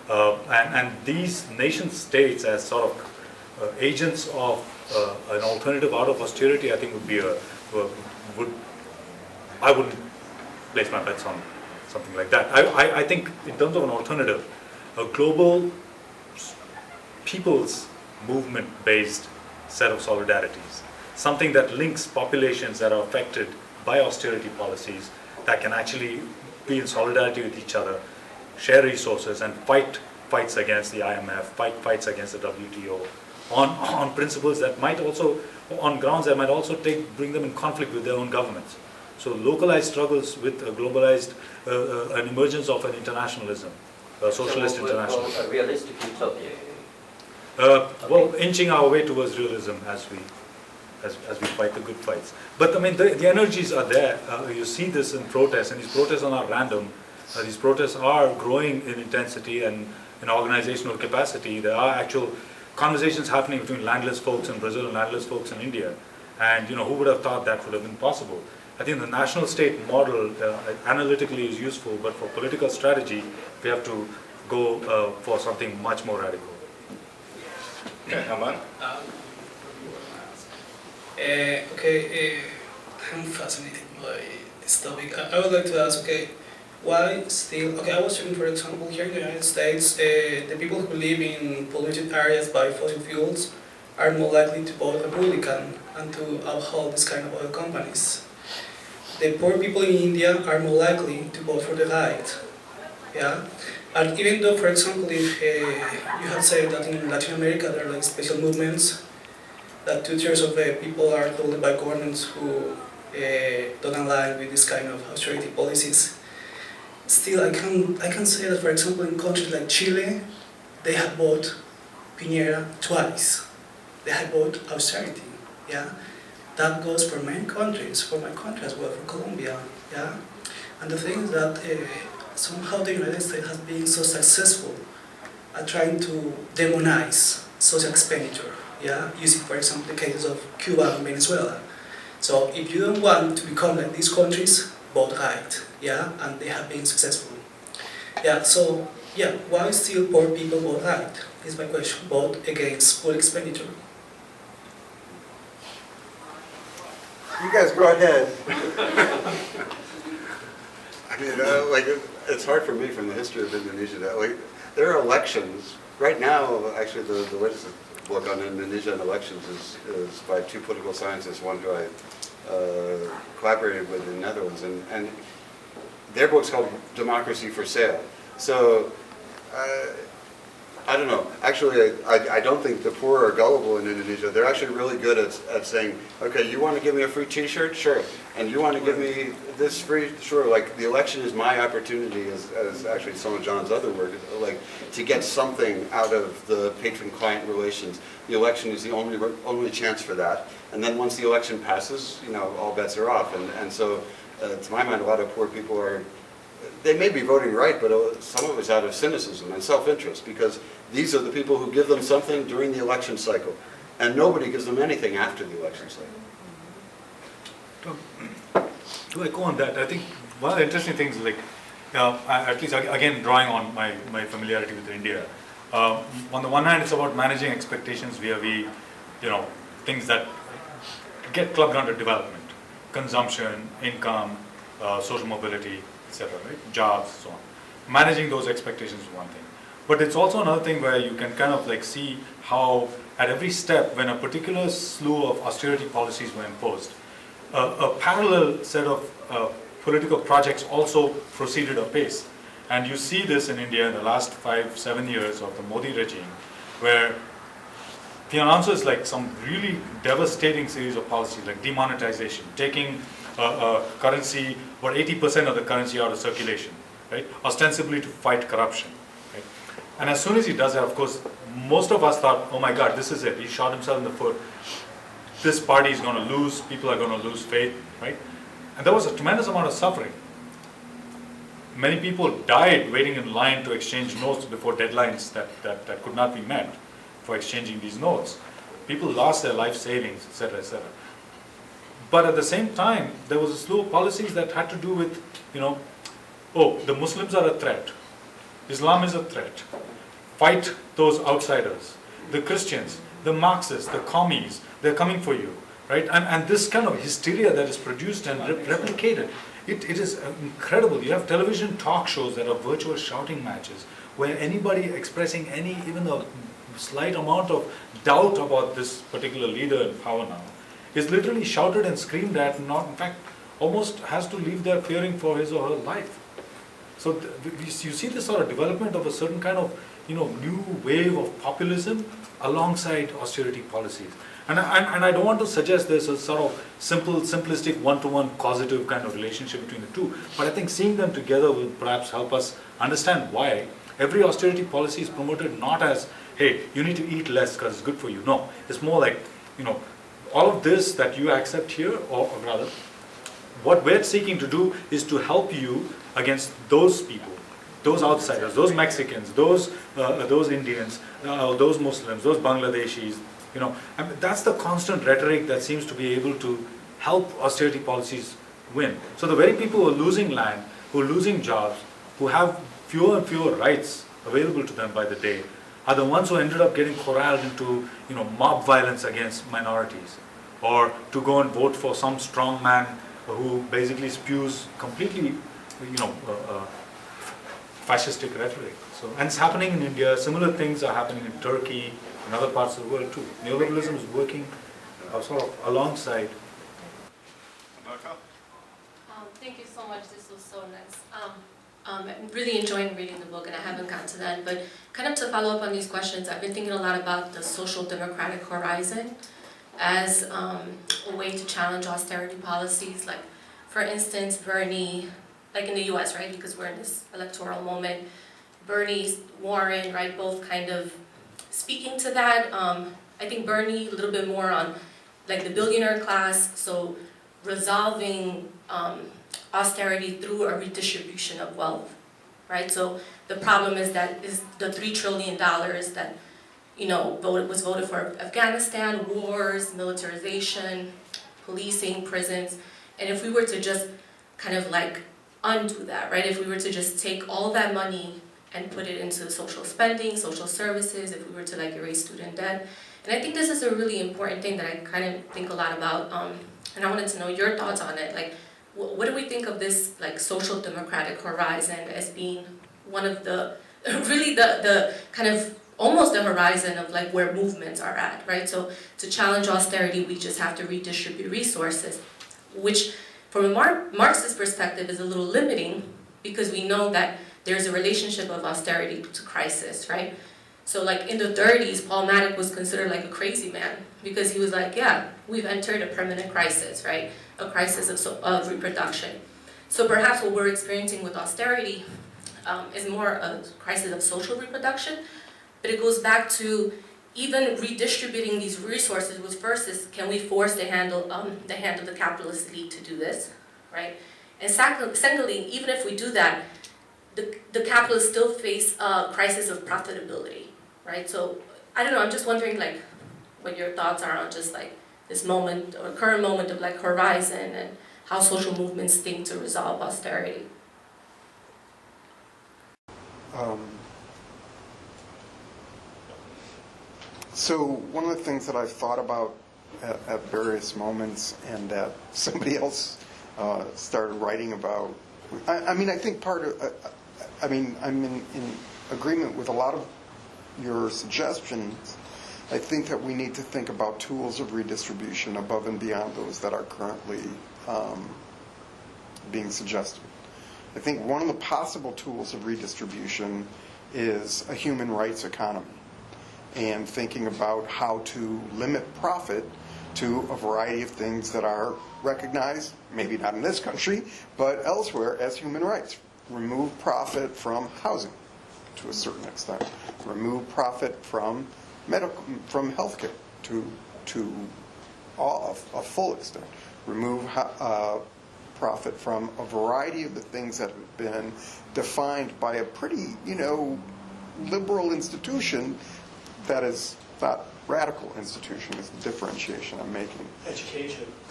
And these nation states as sort of agents of an alternative out of austerity, I think I wouldn't place my bets on something like that. I think in terms of an alternative, a global people's movement-based set of solidarities, something that links populations that are affected by austerity policies, that can actually be in solidarity with each other, share resources, and fights against the IMF, fights against the WTO, on principles that might also, on grounds that might also bring them in conflict with their own governments. So localized struggles with a globalized, an emergence of an internationalism, a socialist so what we call internationalism. a realistic utopia. Well, inching our way towards realism as we fight the good fights. But I mean, the energies are there. You see this in protests, and these protests are not random. These protests are growing in intensity and in organizational capacity. There are actual conversations happening between landless folks in Brazil and landless folks in India. And who would have thought that would have been possible? I think the national state model analytically is useful, but for political strategy, we have to go for something much more radical. Okay, Aman? I'm fascinated by this topic. I would like to ask, why still, I was thinking, for example, here in the United States, the people who live in polluted areas by fossil fuels are more likely to vote Republican and to uphold this kind of oil companies. The poor people in India are more likely to vote for the right. Yeah? And even though, for example, if you have said that in Latin America there are like special movements, that 2/3 of people are told by governments who don't align with this kind of austerity policies. Still, I can say that, for example, in countries like Chile, they have voted Piñera twice. They have voted austerity. Yeah, that goes for many countries, for my country as well, for Colombia. Yeah, and the thing is that somehow the United States has been so successful at trying to demonize social expenditure. Yeah, using, for example, the cases of Cuba and Venezuela. So if you don't want to become like these countries, vote right. Yeah, and they have been successful. Yeah, so yeah, why still poor people vote right? Is my question. Vote against full expenditure. You guys go ahead. I mean, it's hard for me from the history of Indonesia that, there are elections. Right now, actually, the latest book on Indonesian elections is by two political scientists, one who I collaborated with in the Netherlands, and their book's called Democracy for Sale. So, I don't know. Actually, I don't think the poor are gullible in Indonesia. They're actually really good at saying, okay, you want to give me a free T-shirt? Sure. And you want to give me this free? Sure. Like, the election is my opportunity, as actually some of John's other work, to get something out of the patron-client relations. The election is the only chance for that. And then once the election passes, all bets are off. And so, to my mind, a lot of poor people they may be voting right, but some of it's out of cynicism and self-interest, because these are the people who give them something during the election cycle, and nobody gives them anything after the election cycle. To echo on that, I think one of the interesting things, at least again drawing on my familiarity with India, on the one hand it's about managing expectations vis-a-vis, things that get clubbed under development, consumption, income, social mobility, etc., right? Jobs, so on. Managing those expectations is one thing. But it's also another thing where you can kind of see how at every step, when a particular slew of austerity policies were imposed, a parallel set of political projects also proceeded apace. And you see this in India in the last 5-7 years of the Modi regime, where he announces some really devastating series of policies, like demonetization, taking currency, about 80% of the currency out of circulation, right? Ostensibly to fight corruption, right? And as soon as he does that, of course, most of us thought, oh my God, this is it. He shot himself in the foot. This party is going to lose. People are going to lose faith, right? And there was a tremendous amount of suffering. Many people died waiting in line to exchange notes before deadlines that could not be met for exchanging these notes. People lost their life savings, etc., etc. But at the same time, there was a slew of policies that had to do with, the Muslims are a threat. Islam is a threat. Fight those outsiders. The Christians, the Marxists, the commies, they're coming for you, right? And this kind of hysteria that is produced and replicated, it is incredible. You have television talk shows that are virtual shouting matches, where anybody expressing even a slight amount of doubt about this particular leader in power now is literally shouted and screamed at, and in fact, almost has to leave there fearing for his or her life. So you see this sort of development of a certain kind of, new wave of populism alongside austerity policies. And I don't want to suggest there's a sort of simplistic one-to-one causative kind of relationship between the two, but I think seeing them together will perhaps help us understand why every austerity policy is promoted not as, hey, you need to eat less because it's good for you. No, it's more like, all of this that you accept here, or rather, what we're seeking to do is to help you against those people, those outsiders, those Mexicans, those Indians, those Muslims, those Bangladeshis. I mean, that's the constant rhetoric that seems to be able to help austerity policies win. So the very people who are losing land, who are losing jobs, who have fewer and fewer rights available to them by the day, are the ones who ended up getting corralled into, mob violence against minorities, or to go and vote for some strong man who basically spews completely, fascistic rhetoric. So, and it's happening in India. Similar things are happening in Turkey and other parts of the world too. Neoliberalism is working sort of alongside. Thank you so much. This was so nice. I'm really enjoying reading the book, and I haven't gotten to that. But kind of to follow up on these questions, I've been thinking a lot about the social democratic horizon as a way to challenge austerity policies. Like, for instance, Bernie, like in the U.S., right? Because we're in this electoral moment. Bernie, Warren, right? Both kind of speaking to that. I think Bernie a little bit more on like the billionaire class. So resolving austerity through a redistribution of wealth, right? So the problem is that is the $3 trillion that was voted for Afghanistan, wars, militarization, policing, prisons, and if we were to just kind of like undo that, right? If we were to just take all that money and put it into social spending, social services, if we were to like erase student debt, and I think this is a really important thing that I kind of think a lot about, and I wanted to know your thoughts on it. Like, what do we think of this like social democratic horizon as being one of the, really the kind of almost the horizon of like where movements are at, right? So to challenge austerity, we just have to redistribute resources, which from a Marxist perspective is a little limiting because we know that there's a relationship of austerity to crisis, right? So like in the 30s, Paul Maddock was considered like a crazy man because he was like, yeah, we've entered a permanent crisis, right? A crisis of reproduction. So perhaps what we're experiencing with austerity is more a crisis of social reproduction, but it goes back to even redistributing these resources, which first is, can we force the hand of the capitalist elite to do this, right? And secondly, even if we do that, the capitalists still face a crisis of profitability, right? So, I don't know, I'm just wondering like what your thoughts are on just like this moment or current moment of like horizon and how social movements think to resolve austerity. So one of the things that I've thought about at various moments and that somebody else started writing about, I mean, I think part of, I'm in agreement with a lot of your suggestions. I think that we need to think about tools of redistribution above and beyond those that are currently being suggested. I think one of the possible tools of redistribution is a human rights economy and thinking about how to limit profit to a variety of things that are recognized, maybe not in this country, but elsewhere as human rights. Remove profit from housing to a certain extent. Remove profit from healthcare to a full extent. Remove profit from a variety of the things that have been defined by a pretty, liberal institution that is not radical institution, is the differentiation I'm making.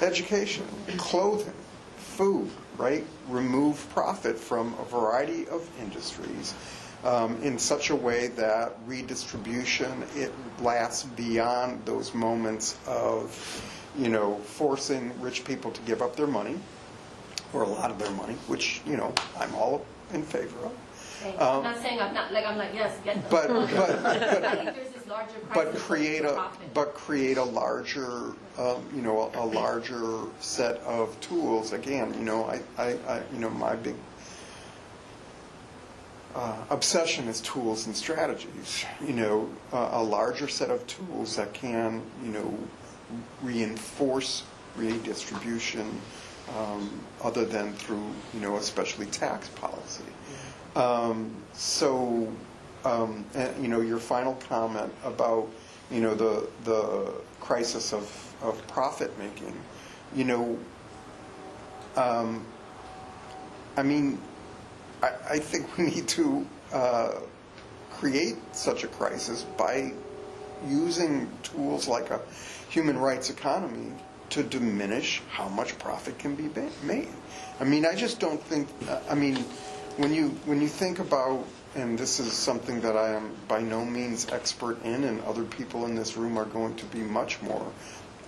Education, clothing, food, right? Remove profit from a variety of industries in such a way that redistribution, it lasts beyond those moments of, forcing rich people to give up their money, or a lot of their money, which, I'm all in favor of. I'm not saying I'm like, yes, get them. But I think there's this larger crisis create a larger, a larger set of tools. Again, my big obsession is tools and strategies. A larger set of tools that can, reinforce redistribution, other than through, especially tax policy. So, your final comment about, the crisis of profit making, I think we need to create such a crisis by using tools like a human rights economy to diminish how much profit can be made. I just don't think, when you think about, and this is something that I am by no means expert in, and other people in this room are going to be much more,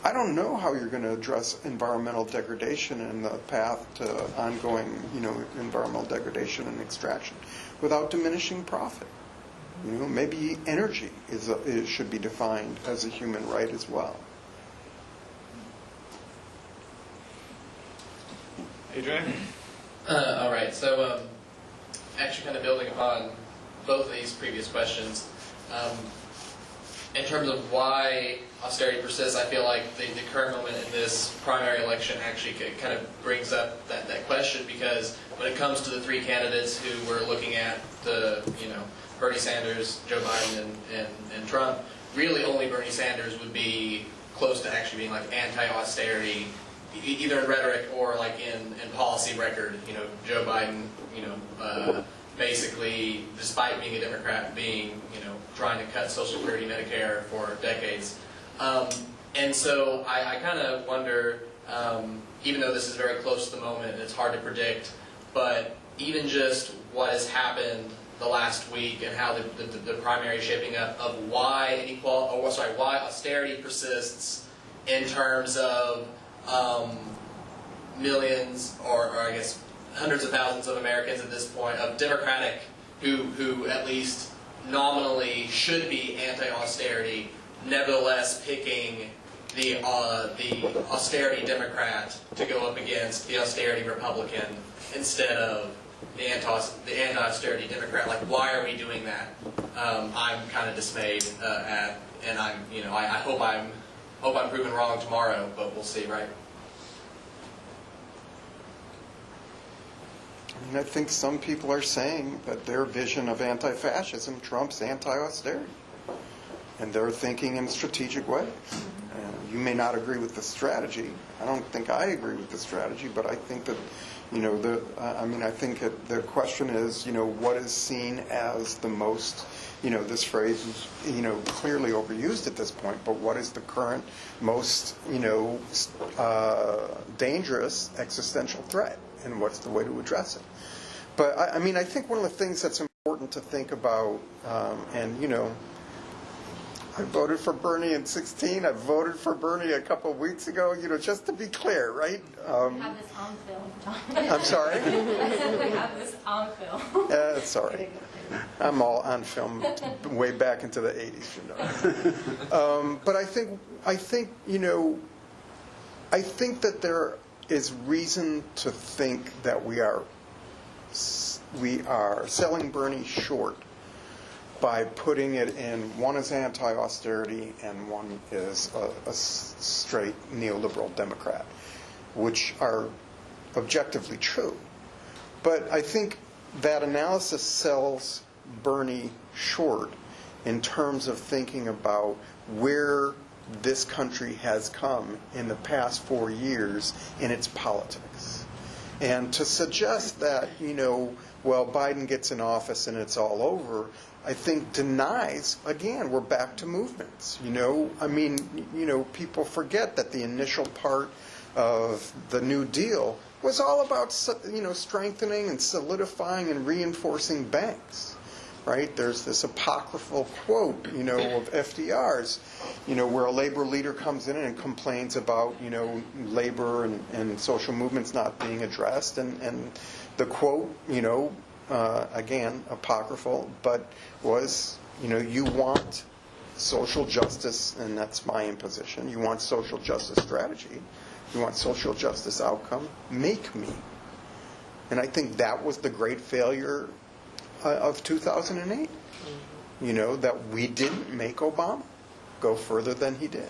I don't know how you're going to address environmental degradation and the path to ongoing, environmental degradation and extraction without diminishing profit. Maybe energy should be defined as a human right as well. Adrian? All right, so actually kind of building upon both of these previous questions, in terms of why austerity persists, I feel like the current moment in this primary election actually kind of brings up that question, because when it comes to the three candidates who we're looking at, Bernie Sanders, Joe Biden, and Trump, really only Bernie Sanders would be close to actually being like anti-austerity, either in rhetoric or like in policy record. Joe Biden, basically, despite being a Democrat, trying to cut Social Security, Medicare for decades. And so I kind of wonder, even though this is very close to the moment and it's hard to predict, but even just what has happened the last week and how the primary is shaping up of why austerity persists in terms of millions or I guess hundreds of thousands of Americans at this point of Democratic who at least nominally should be anti-austerity, nevertheless picking the austerity Democrat to go up against the austerity Republican instead of the anti-austerity Democrat. Like, why are we doing that? I'm kind of dismayed at, and I hope I'm proven wrong tomorrow, but we'll see, right? I think some people are saying that their vision of anti-fascism trumps anti-austerity, and they're thinking in strategic ways. And you may not agree with the strategy. I don't think I agree with the strategy, but I think that, I think that the question is, what is seen as the most, this phrase is, clearly overused at this point, but what is the current most, dangerous existential threat, and what's the way to address it? But, I think one of the things that's important to think about, I voted for Bernie in 2016. I voted for Bernie a couple of weeks ago, just to be clear, right? We have this on film, John. I'm sorry? I said we have this on film. Sorry. I'm all on film way back into the 80s, But I think that there is reason to think that we are selling Bernie short by putting it in, one is anti-austerity and one is a straight neoliberal Democrat, which are objectively true. But I think that analysis sells Bernie short in terms of thinking about where this country has come in the past 4 years in its politics. And to suggest that, Biden gets in office and it's all over, I think denies, again, we're back to movements. People forget that the initial part of the New Deal was all about, strengthening and solidifying and reinforcing banks, right? There's this apocryphal quote, of FDR's, where a labor leader comes in and complains about, labor and social movements not being addressed, and the quote, again, apocryphal, but was, you want social justice, and that's my imposition, you want social justice strategy, you want social justice outcome, make me. And I think that was the great failure of 2008, that we didn't make Obama go further than he did.